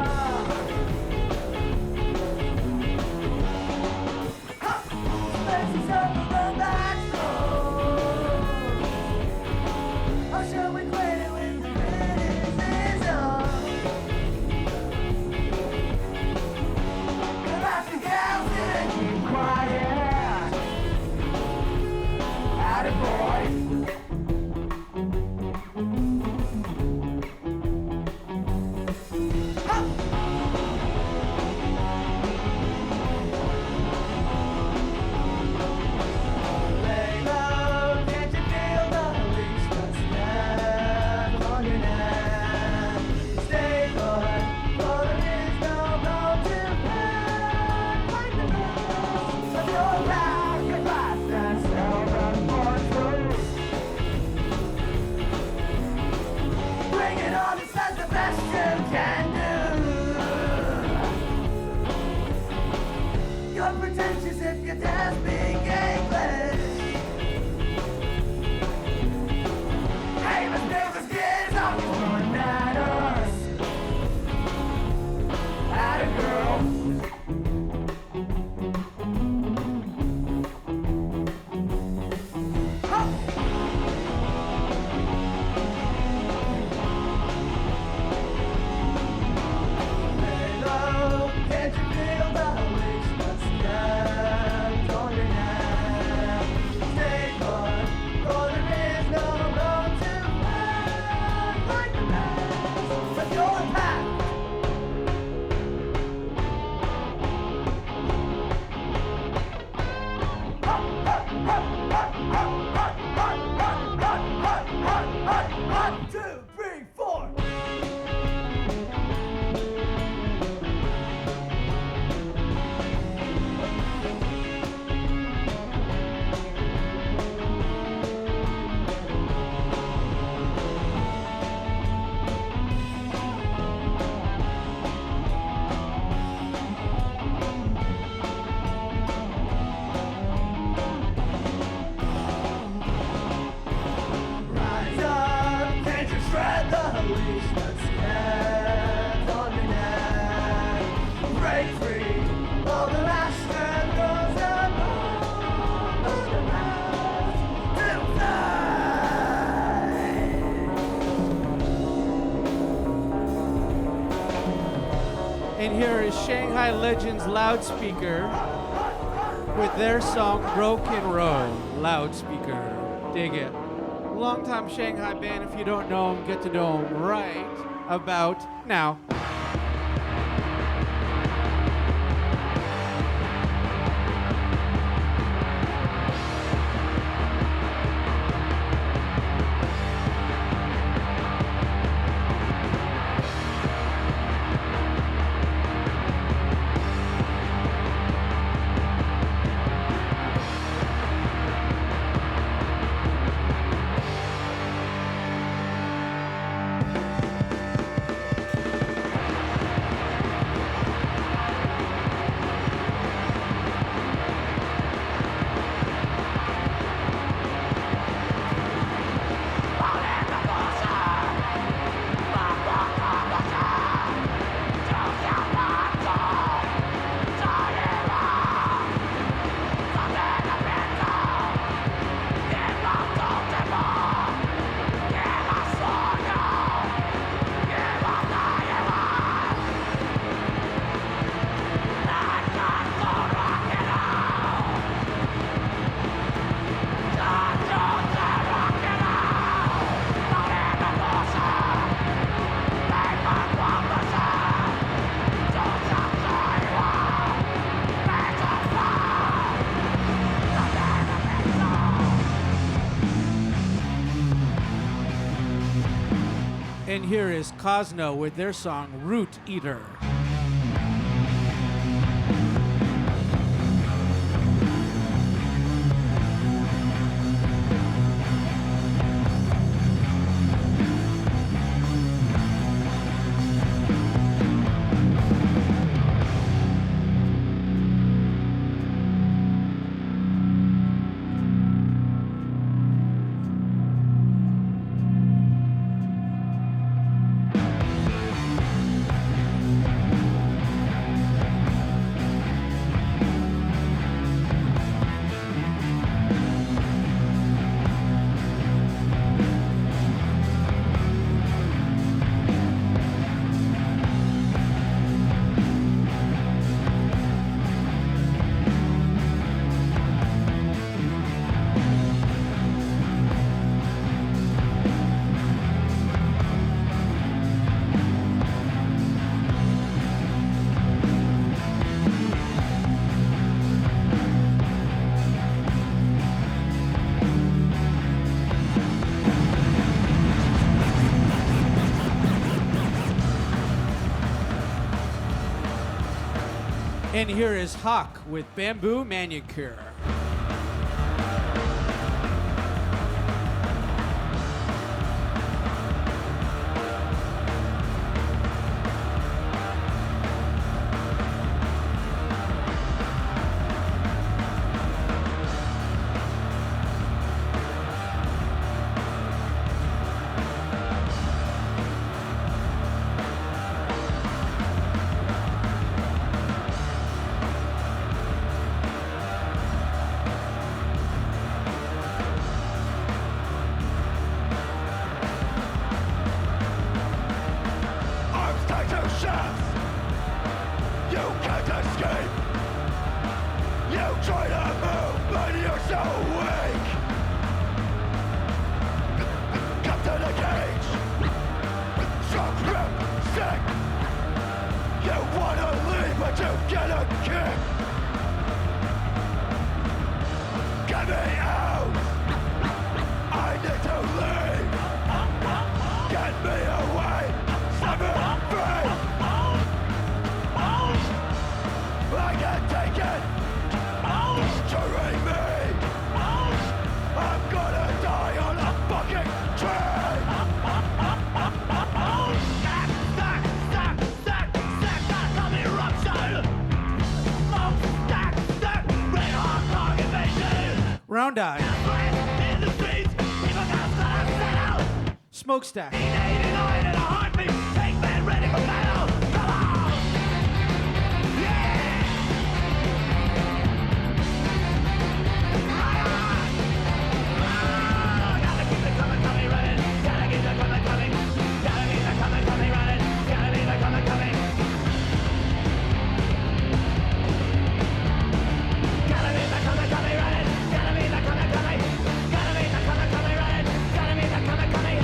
Let's circle the back road. And here is Shanghai Legends Loudspeaker with their song Broken Road. Loudspeaker. Dig it. Longtime Shanghai band. If you don't know them, get to know them right about now. And here is Cosno with their song Root Eater. And here is Hawk with Bamboo Manicure. but you get a kick. Get me out. I need to leave. Get me away. Set me free. I can't take it. Destroying me. I'm gonna die on a fucking tree. That's an eruption. Smoke stack, red hot dog invasion. Round eye. In the streets, people got set out. Smokestack. 89 in a heartbeat. Take man ready for battle. Come on. Yeah. Gotta keep it coming, coming, running. Gotta keep it coming, coming. Gotta keep it coming, coming, running. Gotta keep it coming, coming. Gotta keep it coming, coming, running. Gotta keep it coming, coming. Gotta keep it coming, coming, running. Gotta keep it coming, coming.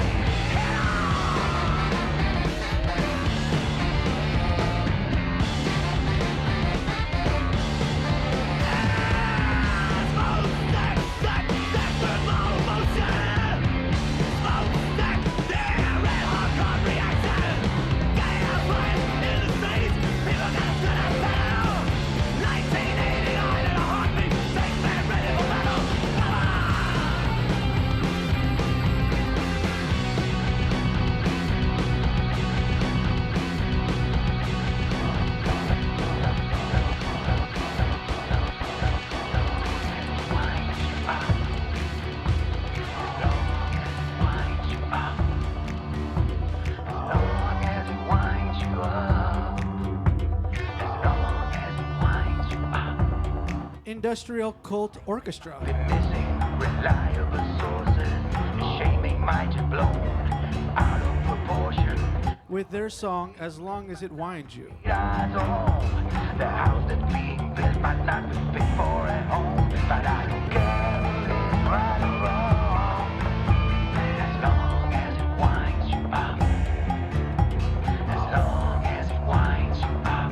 Industrial Cult Orchestra. Missing reliable sources, shaming might have blown out of proportion. With their song As Long As It Winds You. Eyes on the house that's being built might not be fit for a home, but I don't care if it's right or wrong, as long as it winds you up, as long as it winds you up,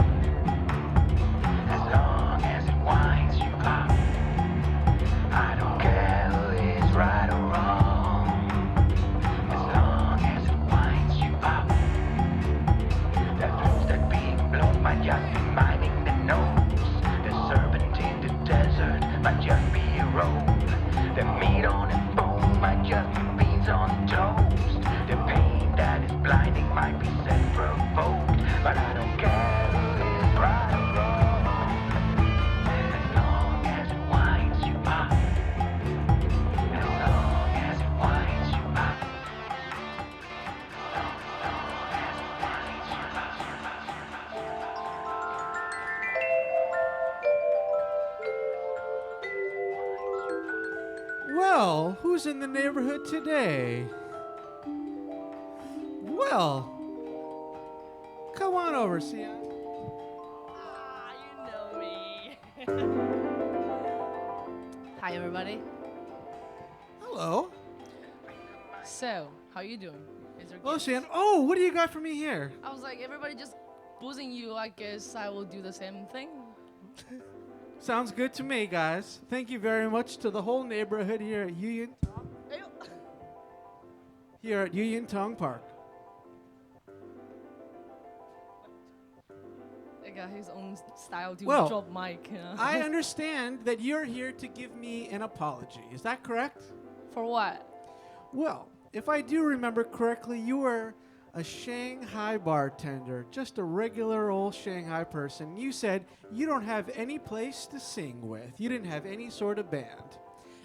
as long as it winds you up. I don't care if it's right or wrong, as long as it winds you up. The flutes that being blown might just be miming the notes. The serpent in the desert might just be a rope. The meat on the bone might just be beans on toast. The pain that is blinding might be self-provoked, but I don't care if it's right or wrong, as long as it winds you up, as long as it winds you up, as long as it winds you up. Well, who's in the neighborhood today? Well, come on over, Siyan. Ah, you know me. Hi, everybody. Hello. So, how you doing? Is there Hello, gifts? Siyan. Oh, what do you got for me here? I was like, everybody just boozing you. I guess I will do the same thing. Sounds good to me, guys. Thank you very much to the whole neighborhood here at Yuyintong Park. They got his own style to Well, drop mic. You know? I understand that you're here to give me an apology. Is that correct? For what? Well, if I do remember correctly, you were a Shanghai bartender, just a regular old Shanghai person. You said you don't have any place to sing with. You didn't have any sort of band.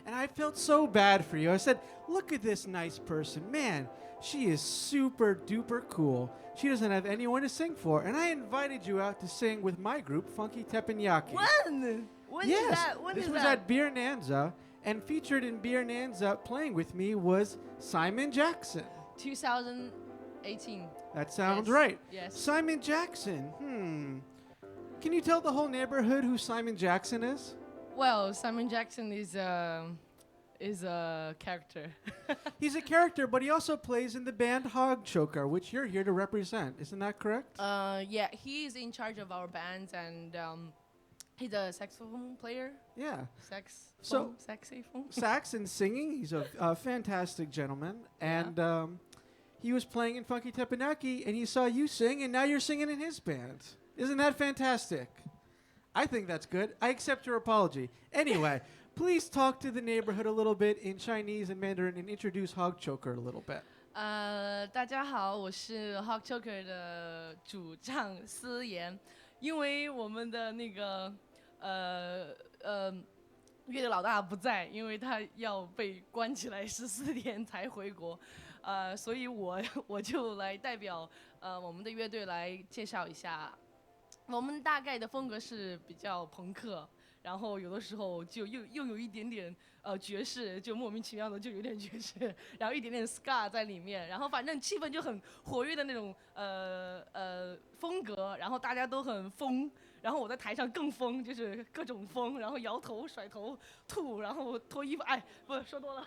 And I felt so bad for you. I said, look at this nice person. Man, she is super duper cool. She doesn't have anyone to sing for. And I invited you out to sing with my group, Funky Teppanyaki. When? When Yes, is that? When this is was that? at Beer Nanza, and featured in Beer Nanza playing with me was Simon Jackson. 2018. That sounds Yes, right. yes. Simon Jackson. Can you tell the whole neighborhood who Simon Jackson is? Well, Simon Jackson is is a character. He's a character, but he also plays in the band Hogchoker, which you're here to represent. Isn't that correct? Yeah, he's in charge of our bands, and he's a saxophone player. Yeah. Saxophone. Sax and singing. He's a fantastic gentleman. And he was playing in Funky Teppanyaki, and he saw you sing, and now you're singing in his band. Isn't that fantastic? I think that's good. I accept your apology. Anyway, please talk to the neighborhood a little bit in Chinese and Mandarin and introduce Hogchoker a little bit. 大家好，我是 Hogchoker 的主唱思妍。因为我们的那个乐队老大不在，因为他要被关起来14天才回国，所以我就来代表我们的乐队来介绍一下。我们大概的风格是比较朋克，然后有的时候就又有一点点爵士，就莫名其妙的就有点爵士，然后一点点 ska 在里面，然后反正气氛就很活跃的那种风格，然后大家都很疯，然后我在台上更疯，就是各种疯，然后摇头甩头吐，然后脱衣服，哎，不说多了，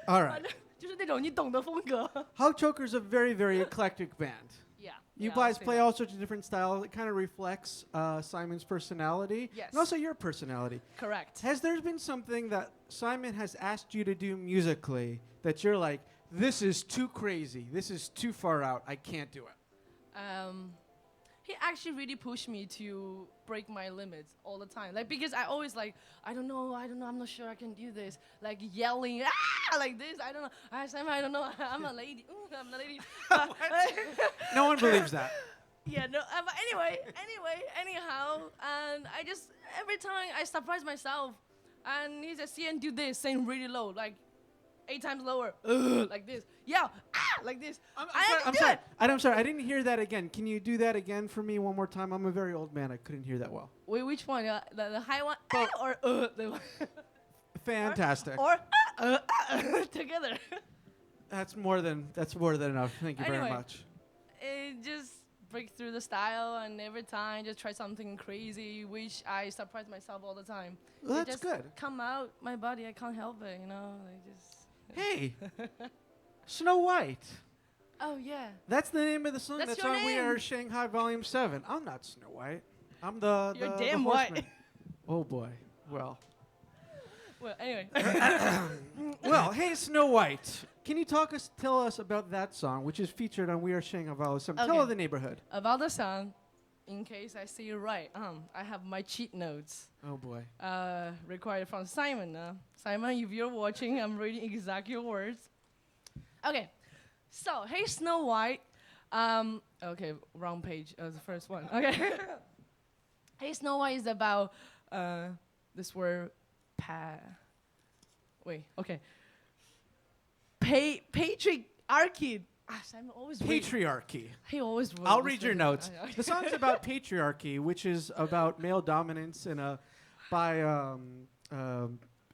All right. 反正就是那种你懂的风格。Hogchoker's a very, very eclectic band. Yeah. You yeah, guys I'll say play that. all sorts of different styles. It kind of reflects Simon's personality. Yes. And also your personality. Correct. Has there been something that Simon has asked you to do musically that you're like, this is too crazy, this is too far out, I can't do it? He actually really pushed me to break my limits all the time. Like, because I always like, I don't know, I'm not sure I can do this. Like yelling, like this, I don't know. I don't know, I'm a lady. Ooh, I'm a lady. No one believes that. Yeah, no, but anyhow, and I just, every time I surprise myself, and he says, Siyan, do this, saying really low, like 8 times lower, like this. Yeah, like this. I'm sorry, I didn't hear that again. Can you do that again for me one more time? I'm a very old man, I couldn't hear that well. Wait, which one? The high one, or the one? Fantastic. Or together. That's more than enough. Thank you very Anyway. much. It just break through the style, and every time just try something crazy, which I surprise myself all the time. Well, It that's just good. Come out my body, I can't help it, you know. Like just. Hey, Snow White. Oh yeah. That's the name of the song. That's That's your on We name. Are Shanghai Volume 7. I'm not Snow White. I'm the You're the damn horseman. white. Oh boy. Well. Well, anyway. Well, hey Snow White. Can you tell us about that song, which is featured on We Are Shanghai Volume 7? Tell Okay. the neighborhood. About the song, in case I see you right, I have my cheat notes. Oh boy. Required from Simon. Simon, if you're watching, I'm reading exact your words. Okay, so hey Snow White. Okay, wrong page. The first one. Okay. Hey Snow White is about this word Wait. Okay. Patriarchy. Simon always Patriarchy. He always. I'll read your notes. The song's about patriarchy, which is about male dominance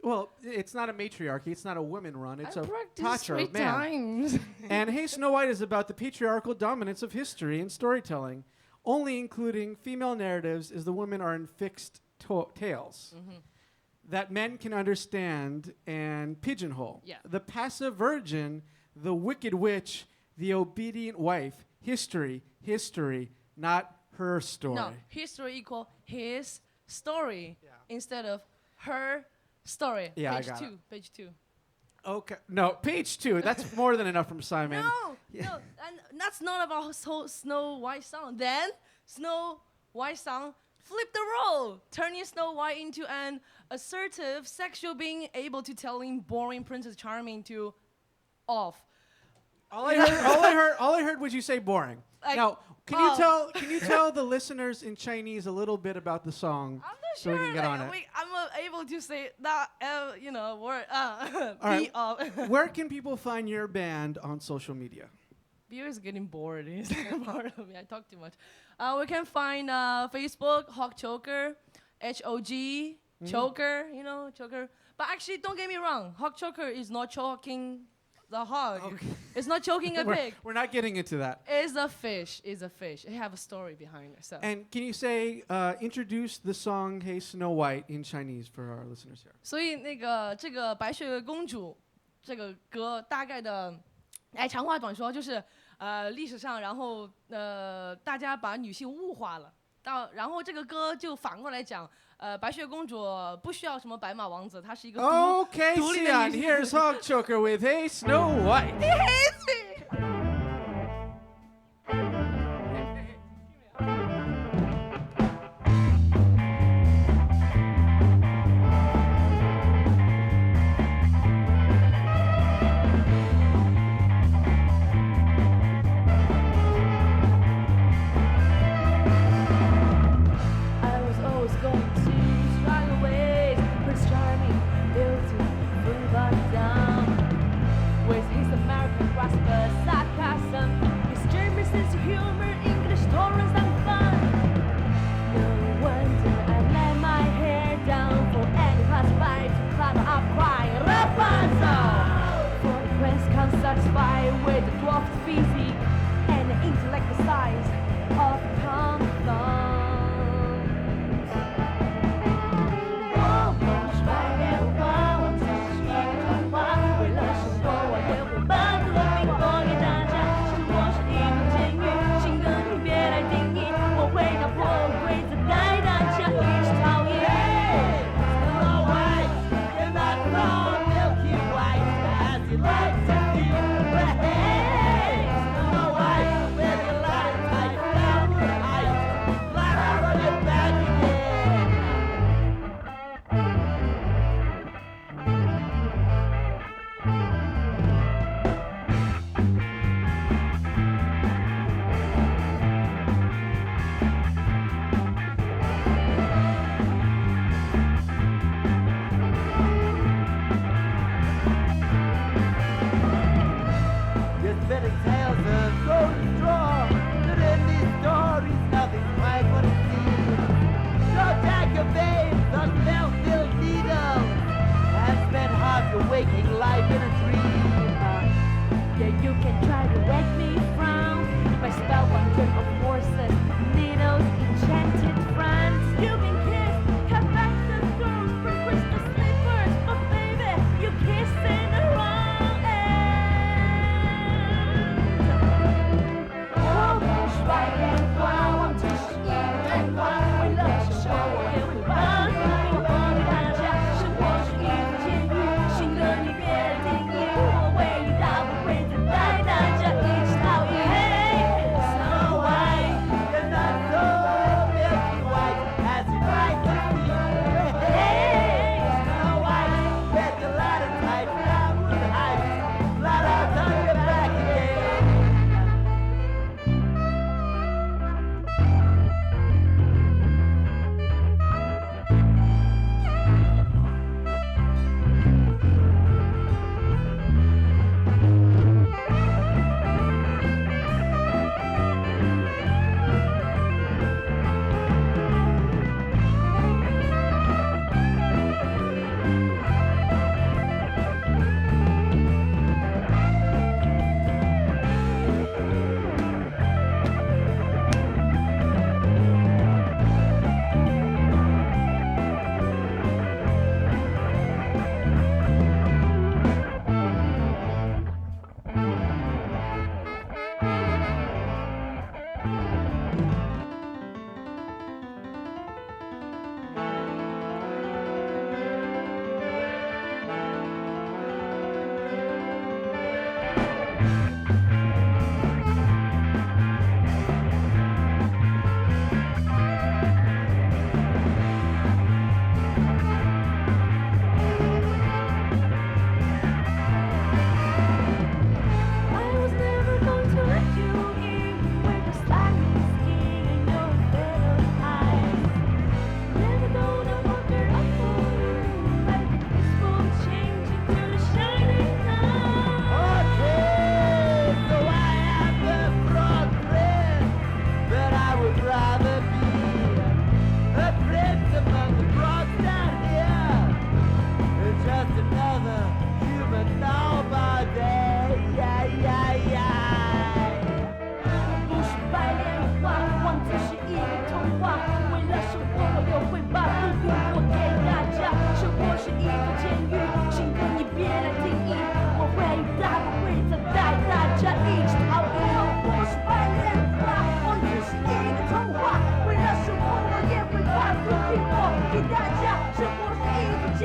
well, it's not a matriarchy. It's not a women run. It's I a practiced tatra 3 man. times. And Hey Snow White is about the patriarchal dominance of history and storytelling, only including female narratives as the women are in fixed tales that men can understand and pigeonhole. Yeah. The passive virgin, the wicked witch, the obedient wife. History, not her story. No, history equal his story instead of her story. Yeah, I page got two. it. Page 2. Okay. No, page 2. That's more than enough from Simon. No, and that's not about Snow White song. Then Snow White song, flip the role, turning Snow White into an assertive sexual being able to telling boring Princess Charming to off. All I heard was you say boring. Like, now, can you tell the listeners in Chinese a little bit about the song I'm not so sure. we can get on it? I'm able to say that, word. All Be right. off. Where can people find your band on social media? Beer is getting bored. He's part of me. I talk too much. We can find Facebook, Hogchoker, Hog, choker, choker. But actually, don't get me wrong. Hogchoker is not choking the hog. Okay. It's not choking a pig. We're not getting into that. It's a fish. It's a fish. It have a story behind it. So. And can you say, introduce the song "Hey Snow White" in Chinese for our listeners here? 所以那个这个白雪公主这个歌大概的，长话短说就是历史上，然后大家把女性物化了，然后这个歌就反过来讲，白雪公主不需要什么白马王子，她是一个Okay, 独立的 Siyan, 女性。 here's Hogchoker with "Hey Snow White." He hates me. I was always going to strike away. Prince Charming, beautiful, but down with his American grasp.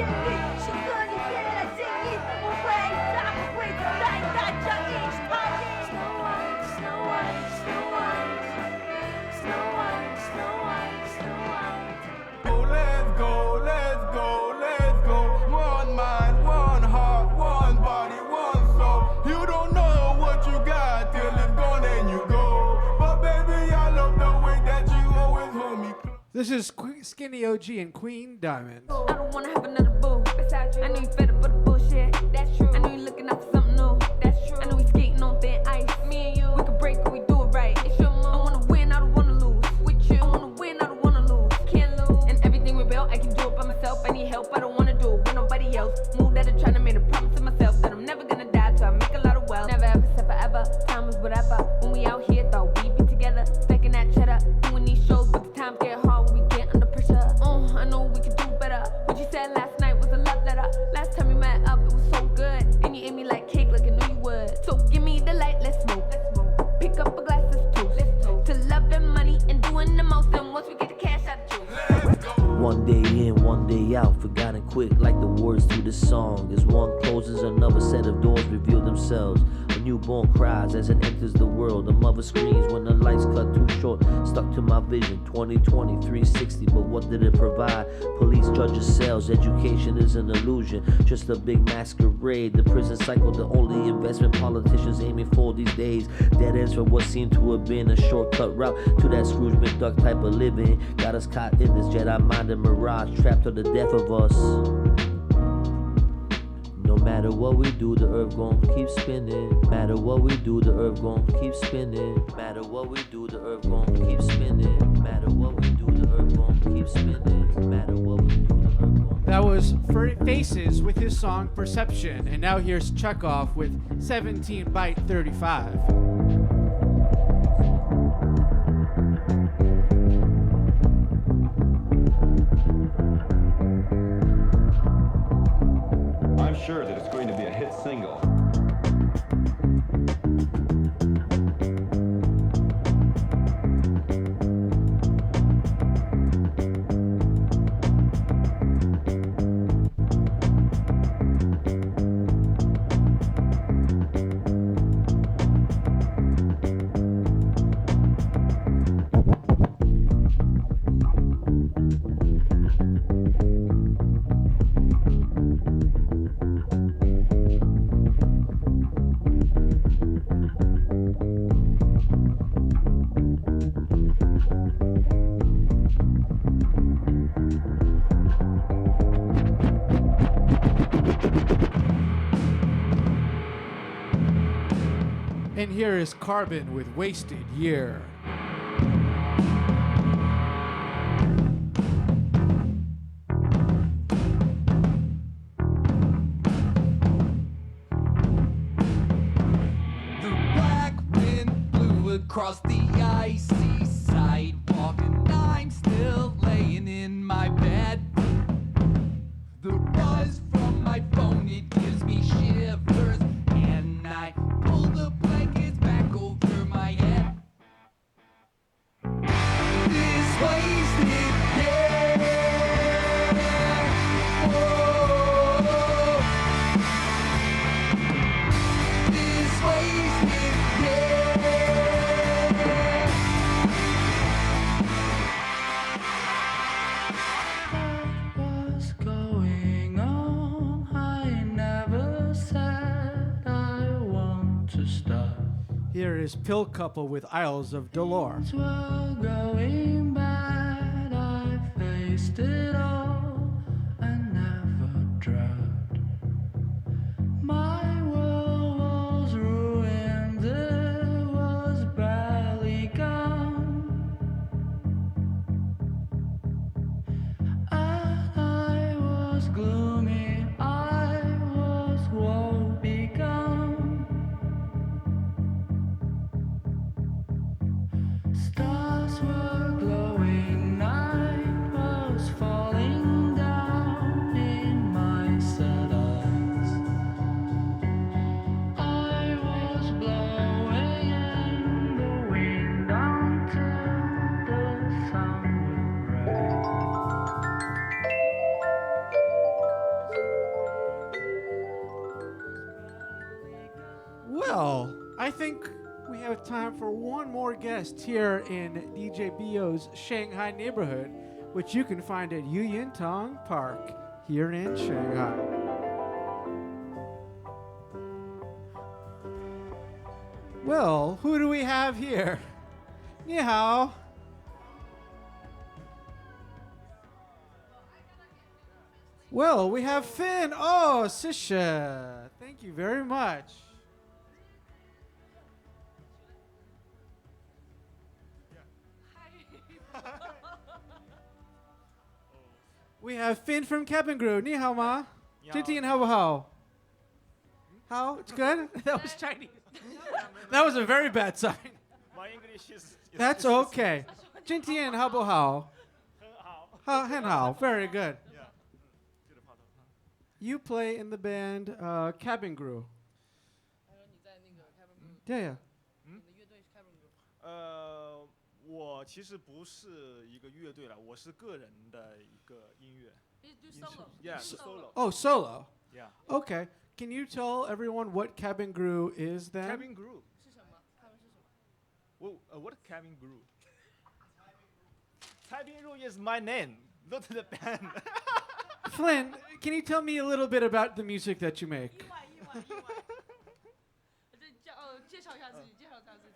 建议，新歌你别来定义，不会，它不会代代仗义。Snow White, Snow White, Snow White, Snow White, Snow White, Snow White. Oh, let's go, let's go, let's go. One mind, one heart, one body, one soul. You don't know what you got till it's gone and you go. But baby, I love the way that you always hold me close. This is Skinny OG and Queen Diamond. I don't wanna have another boo. I know you fed up with the bullshit. That's true. I know you looking out for something new. That's true. I know we skating on thin ice. Me and you, we can break or we do it right. It's your move. I wanna win, I don't wanna lose. With you, I wanna win, I don't wanna lose. Can't lose. And everything we built, I can do it by myself. I need help, I don't wanna do it with nobody else. Move that I'm trying to make a promise to myself that I'm never gonna die till I make a lot of wealth. Never ever said forever. Time is whatever. When we out here, thought we'd be together. Stacking that cheddar, doing these shows, but the times get hard when we get under pressure. I know we can do better. What you said last night was a love letter. Last time we met up, it was so good. And you ate me like cake, like I knew you would. So give me the light, let's smoke. Pick up a glass, let's toast. To love and money and doing the most. And once we get the cash out the juice. One day in, one day out, forgotten quick like the words to the song. As one closes, another set of doors reveal themselves. A newborn cries as it enters the world. A mother screams when the lights cut too short. Stuck to my vision, 2020, 360, but what did it provide? Police, judges, cells, education is an illusion. Just a big masquerade. The prison cycle, the only investment politicians aiming for these days. Dead ends for what seemed to have been a shortcut route to that Scrooge McDuck type of living. Got us caught in this Jedi-minded mirage, trapped to the death of us. No matter what we do, the earth gon' keep spinning. Matter what we do, the earth gon' keep spinning. Matter what we do, the earth gon' keep spinning. Matter what we do, the earth gon' keep spinning. Matter what we do, the earth gon'. That was Faces with his song Perception. And now here's Chekhov with 17 Byte 35. I'm sure that it's going to be a hit single. And here is Carbon with Wasted Year. The black wind blew across the icy sidewalk, and I'm still laying in my bed. The buzz from my phone, it gives me shivers, and I pull the blankets back over my head. This wasted year, whoa. This wasted year. What was going on? I never said I want to stop. Here is Pill Couple with Isles of Dolor. Were going bad, I faced it all and never dropped. My world was ruined, it was barely gone. And I was gloomy, I was woe begone. Stars were glowing, night was falling. for one more guest here in DJ Bio's Shanghai neighborhood, which you can find at Yuyintang Park here in Shanghai. Well, who do we have here? 你好. Well, we have Finn. Oh, Sishen. Thank you very much. We have Finn from Cai Bingru. 你好吗？今天好不好？How? It's good? That was Chinese. That was a very bad sign. My English is That's okay. 今天好不好？很好. Very good. You play in the band Cai Bingru. Yeah, yeah. 我其实不是一个乐队了，我是个人的一个音乐。Yeah, solo. Oh, solo. Yeah. Okay. Can you tell everyone what Cai Bingru is then? Cai Bingru. What Cai Bingru? Cai Bingru is my name, not the band. Flynn, can you tell me a little bit about the music that you make? 介绍一下自己，介绍一下自己。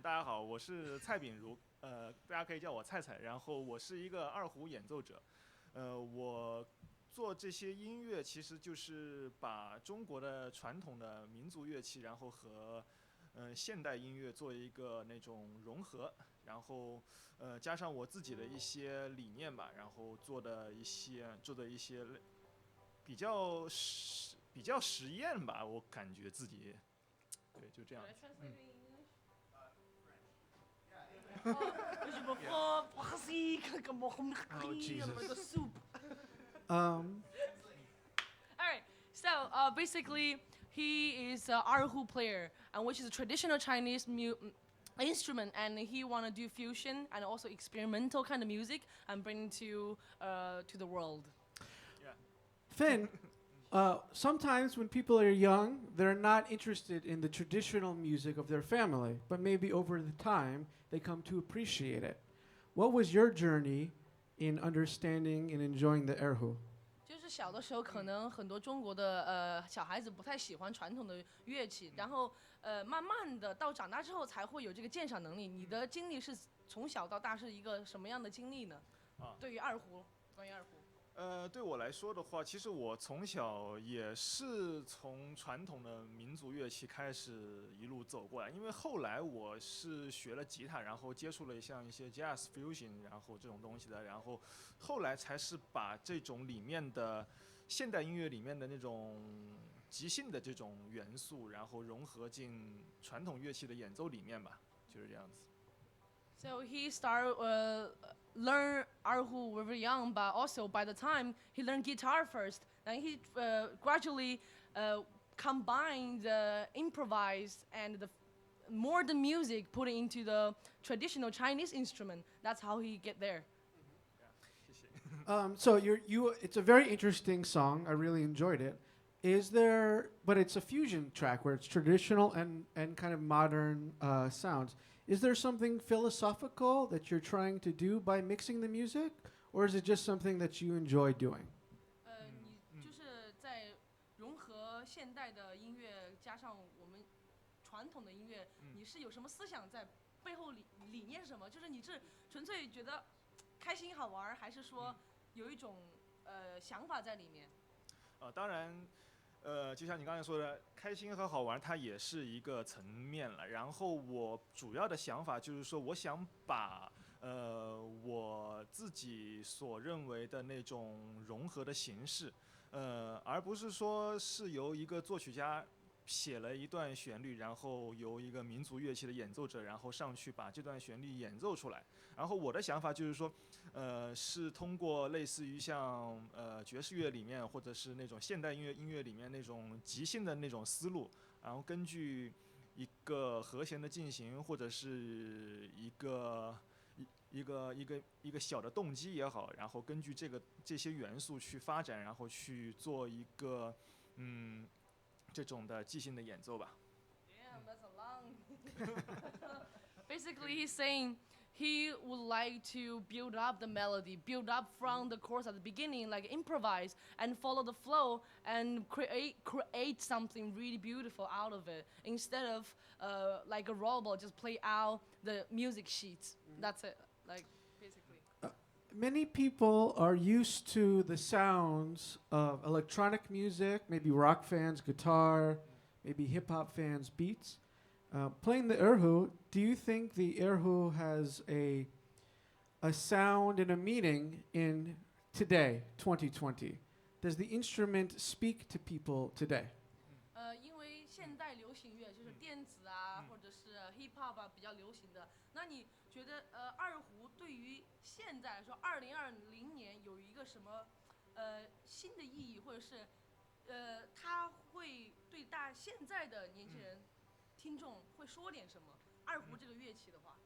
大家好，我是蔡秉如，大家可以叫我蔡蔡。然后我是一个二胡演奏者，我做这些音乐其实就是把中国的传统的民族乐器，然后和现代音乐做一个那种融合，然后加上我自己的一些理念吧，然后做的一些比较实验吧，我感觉自己对就这样。Oh, Jesus. All right. So basically, he is an erhu player, and which is a traditional Chinese instrument, and he want to do fusion and also experimental kind of music and bring to the world. Finn, sometimes when people are young, they're not interested in the traditional music of their family, but maybe over the time, they come to appreciate it. What was your journey in understanding and enjoying the erhu? 就是小的时候，可能很多中国的小孩子不太喜欢传统的乐器，然后慢慢的到长大之后才会有这个鉴赏能力。你的经历是从小到大是一个什么样的经历呢？对于二胡，关于二胡。对我来说的话，其实我从小也是从传统的民族乐器开始一路走过来，因为后来我是学了吉他，然后接触了像一些 jazz fusion， 然后这种东西的，然后后来才是把这种里面的现代音乐里面的那种即兴的这种元素，然后融合进传统乐器的演奏里面吧，就是这样子。So he started learn erhu very young, but also by the time he learned guitar first, and he gradually combined the improvised and the modern music, put it into the traditional Chinese instrument. That's how he get there. So it's a very interesting song. I really enjoyed it. But it's a fusion track where it's traditional and kind of modern sounds. Is there something philosophical that you're trying to do by mixing the music, or is it just something that you enjoy doing? 你就是在融合现代的音乐加上我们传统的音乐，你是有什么思想在背后理念是什么？就是你是纯粹觉得开心好玩，还是说有一种想法在里面？当然。就像你刚才说的，开心和好玩，它也是一个层面了。然后我主要的想法就是说，我想把我自己所认为的那种融合的形式，而不是说是由一个作曲家写了一段旋律，然后由一个民族乐器的演奏者，然后上去把这段旋律演奏出来。然后我的想法就是说，是通过类似于像爵士乐里面，或者是那种现代音乐里面那种即兴的那种思路，然后根据一个和弦的进行，或者是一个小的动机也好，然后根据这些元素去发展，然后去做一个这种的即兴的演奏吧。Damn, that's a long. Basically, he's saying he would like to build up the melody, build up from the chorus at the beginning, like improvise and follow the flow and create something really beautiful out of it instead of like a robot just play out the music sheets. That's it, like basically. Many people are used to the sounds of electronic music, maybe rock fans, guitar, maybe hip hop fans, beats. Playing the erhu, do you think the erhu has a sound and a meaning in today, 2020? Does the instrument speak to people today? 因为现代流行乐就是电子啊，或者是 hip hop 啊比较流行的。那你觉得二胡对于现在来说，2020年有一个什么新的意义，或者是它会对现在的年轻人？听众会说点什么？二胡这个乐器的话，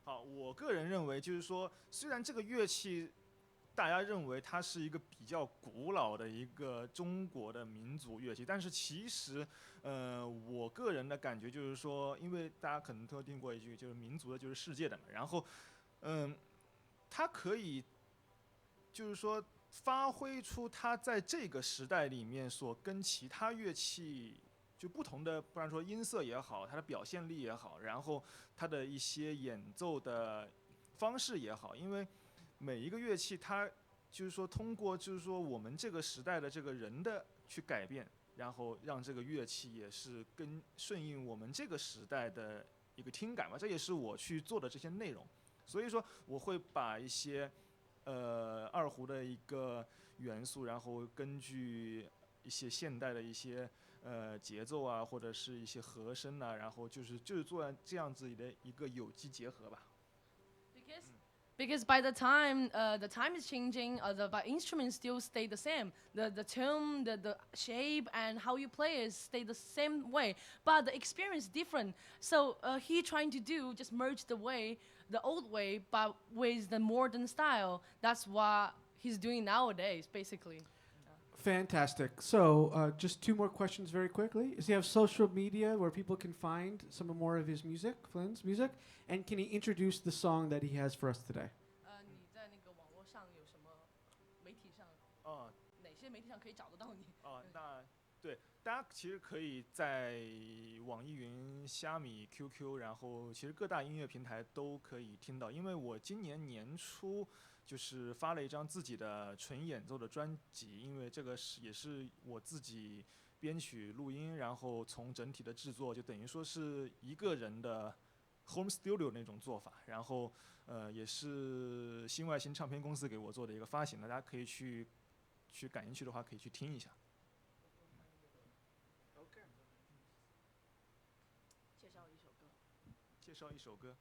好，我个人认为就是说，虽然这个乐器大家认为它是一个比较古老的一个中国的民族乐器，但是其实，我个人的感觉就是说，因为大家可能都听过一句，就是民族的就是世界的嘛，然后，它可以，就是说发挥出它在这个时代里面所跟其他乐器。就不同的，不然说音色也好，它的表现力也好，然后它的一些演奏的方式也好，因为每一个乐器它就是说通过就是说我们这个时代的这个人的去改变，然后让这个乐器也是顺应我们这个时代的一个听感嘛，这也是我去做的这些内容。所以说我会把一些二胡的一个元素，然后根据一些现代的一些节奏啊，或者是一些和声啊，然后就是做这样子的一个有机结合吧。Because by the time is changing, but instruments still stay the same. The tone, the shape, and how you play it stay the same way. But the experience is different. So he trying to just merge the old way, but with the modern style. That's what he's doing nowadays, basically. Fantastic. So, just two more questions very quickly. Does he have social media where people can find some more of his music, Flynn's music? And can he introduce the song that he has for us today? 你在那个网络上有什么媒体上？哪些媒体上可以找得到你？那对，大家其实可以在网易云、虾米、QQ， 然后其实各大音乐平台都可以听到。因为我今年年初。就是发了一张自己的纯演奏的专辑，因为这个也是我自己编曲录音，然后从整体的制作就等于说是一个人的 home studio 那种做法，然后也是新外星唱片公司给我做的一个发行的，大家可以去感兴趣的话可以去听一下。介绍一首歌。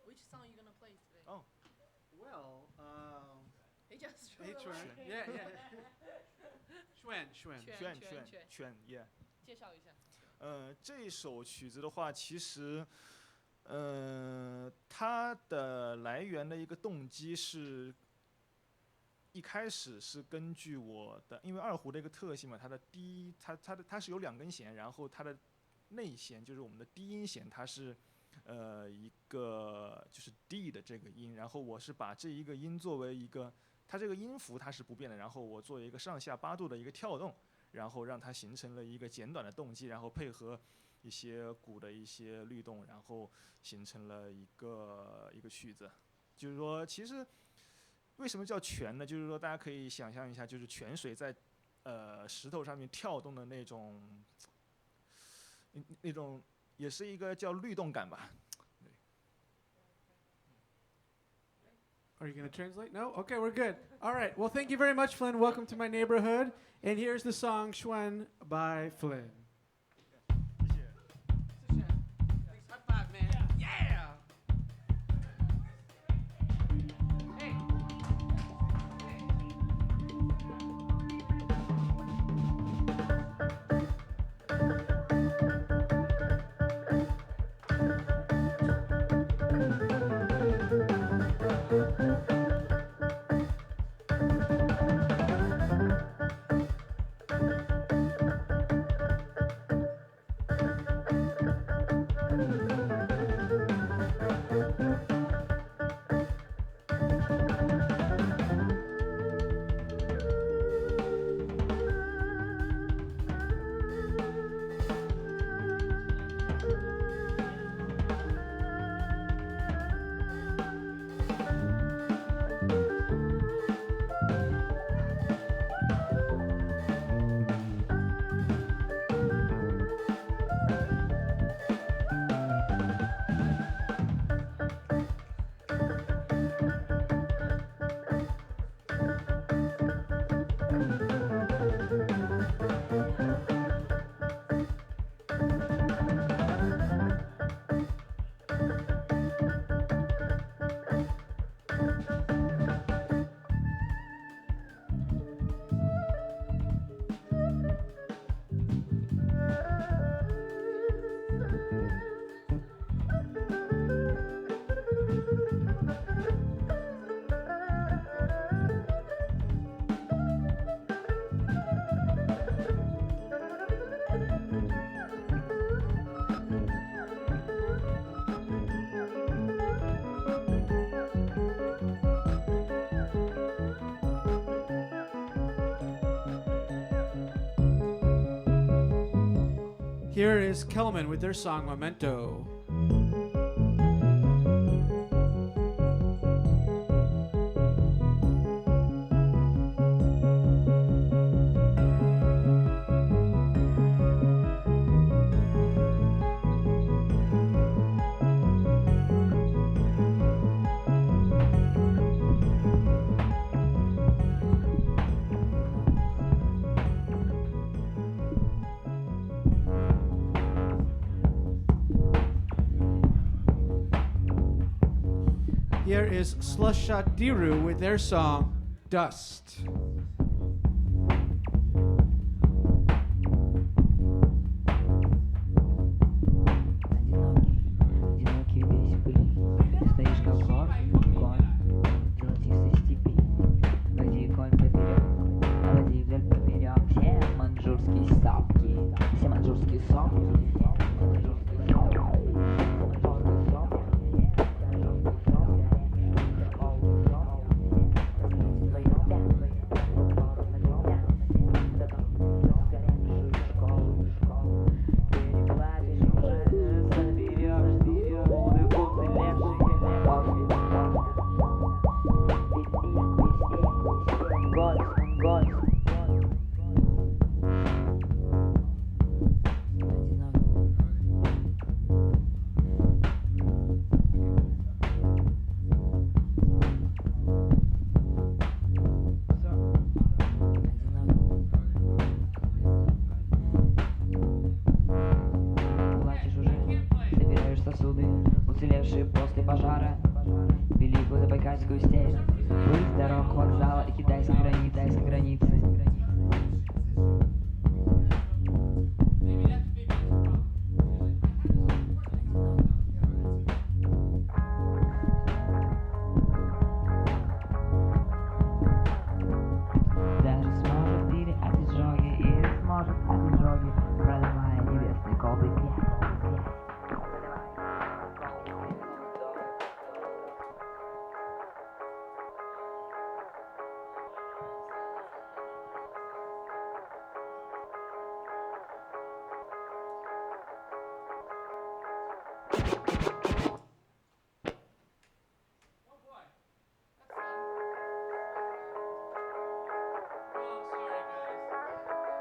Which song are you gonna play today? Oh. Well, he just yeah. Xuan, yeah. 介绍一下。这首曲子的话，其实，它的来源的一个动机是，一开始是根据我的，因为二胡的一个特性嘛，它是有2根弦，然后它的内弦就是我们的低音弦，它是。一个就是 D 的这个音，然后我是把这一个音作为一个，它这个音符它是不变的，然后我做一个上下8度的一个跳动，然后让它形成了一个简短的动机，然后配合一些鼓的一些律动，然后形成了一个曲子。就是说，其实为什么叫泉呢？就是说大家可以想象一下，就是泉水在石头上面跳动的那种。也是一个叫律动感吧。Are you going to translate? No? Okay, we're good. All right. Well, thank you very much, Flynn. Welcome to my neighborhood. And here's the song Xuan by Flynn. High five, man. Yeah! Here is Kelman with their song Memento. Here is Slushadiru with their song Dust. Одинокий весь в пыли, ты стоишь как конь, золотистой степи. Води конь поперек, води вдаль поперек. Все маньчжурские сапки, все маньчжурские сопки. Уцелевшие после пожара Великую Забайкальскую степь. Пыль дорог, вокзала и китайской границы. Даже сможет или от изжоги, или сможет от изжоги, проливая небесный колбы пьян.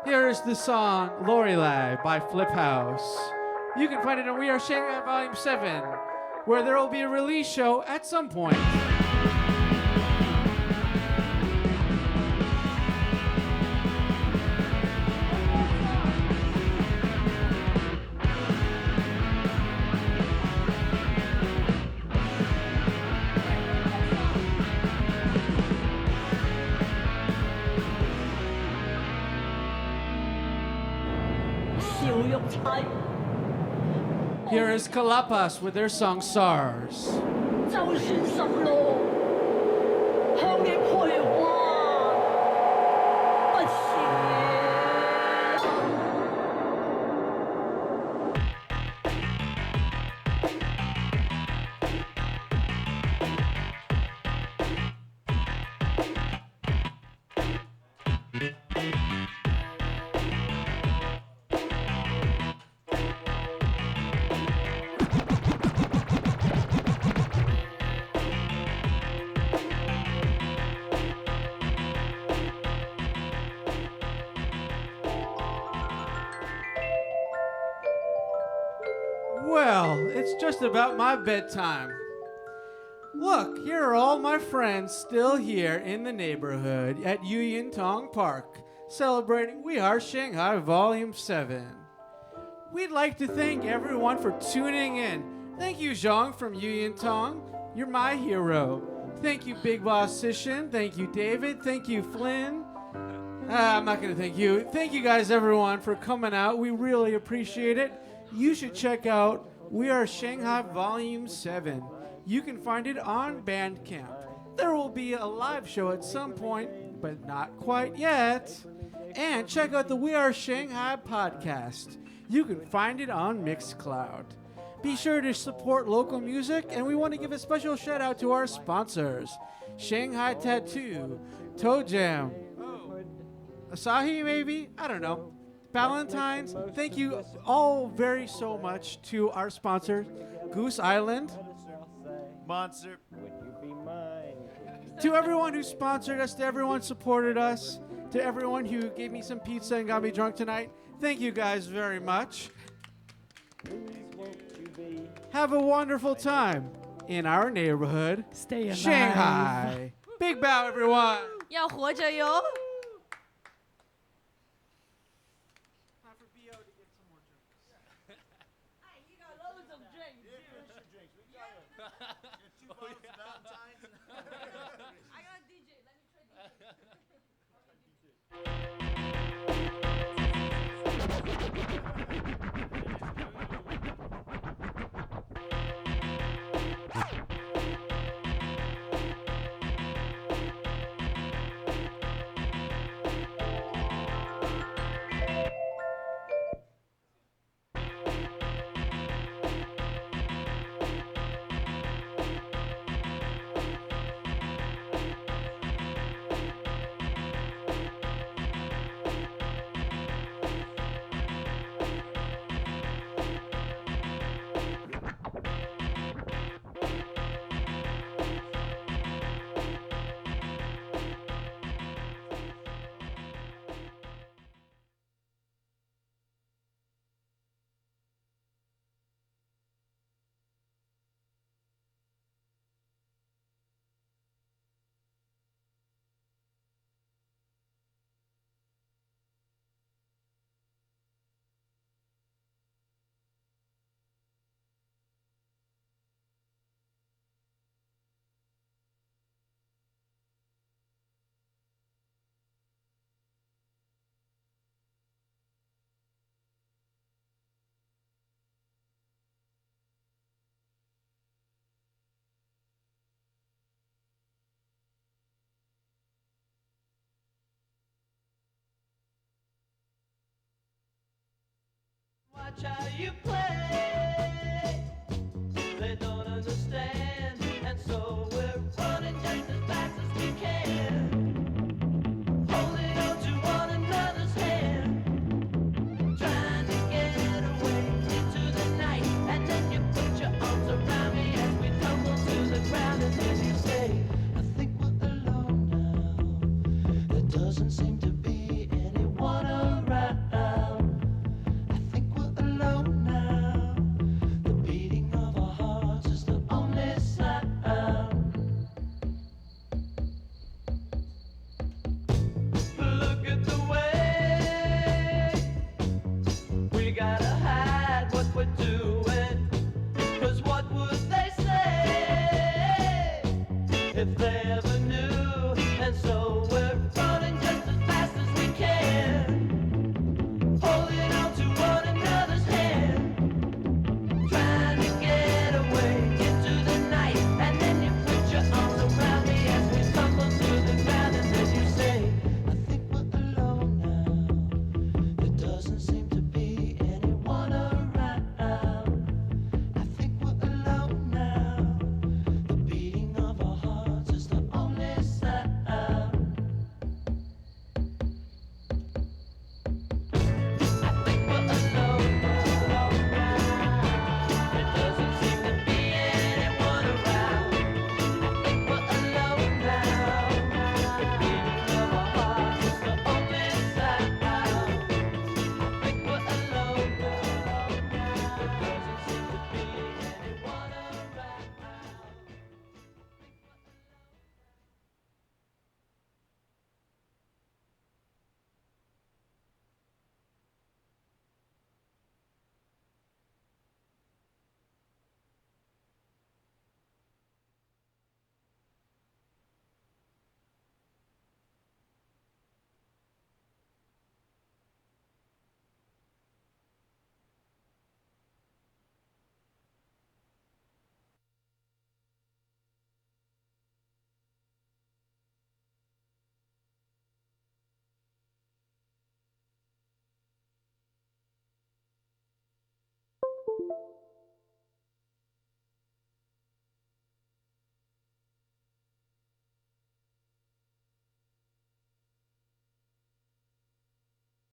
Here is the song Lorelei by Flip House. You can find it on We Are Shanghai Volume 7, where there will be a release show at some point. Here is Kalapas with their song SARS. 周旋十路，向你徘徊，不是。Well, it's just about my bedtime. Look, here are all my friends still here in the neighborhood at Yuyintong Park, celebrating We Are Shanghai Volume 7. We'd like to thank everyone for tuning in. Thank you, Zhang from Yuyintong. You're my hero. Thank you, Big Boss Sishen. Thank you, David. Thank you, Flynn. I'm not going to thank you. Thank you guys, everyone, for coming out. We really appreciate it. You should check out We Are Shanghai Volume 7. You can find it on Bandcamp. There will be a live show at some point, but not quite yet. And check out the We Are Shanghai podcast. You can find it on Mixcloud. Be sure to support local music, and we want to give a special shout out to our sponsors: Shanghai Tattoo, Toe Jam, Asahi maybe? I don't know. Valentine's. Thank you all very so much to our sponsor, Goose Island. Monster. To everyone who sponsored us, to everyone who supported us, to everyone who gave me some pizza and got me drunk tonight, thank you guys very much. Have a wonderful time in our neighborhood, Stay alive. Shanghai. Big bow, everyone. 要活着哟。Watch how you play. They don't understand, and so we're running just as fast as we can. Holding on to one another's hand, trying to get away into the night. And then you put your arms around me as we tumble to the ground, and then you say, I think we're alone now. There doesn't seem to be anyone around. If they ever knew, and so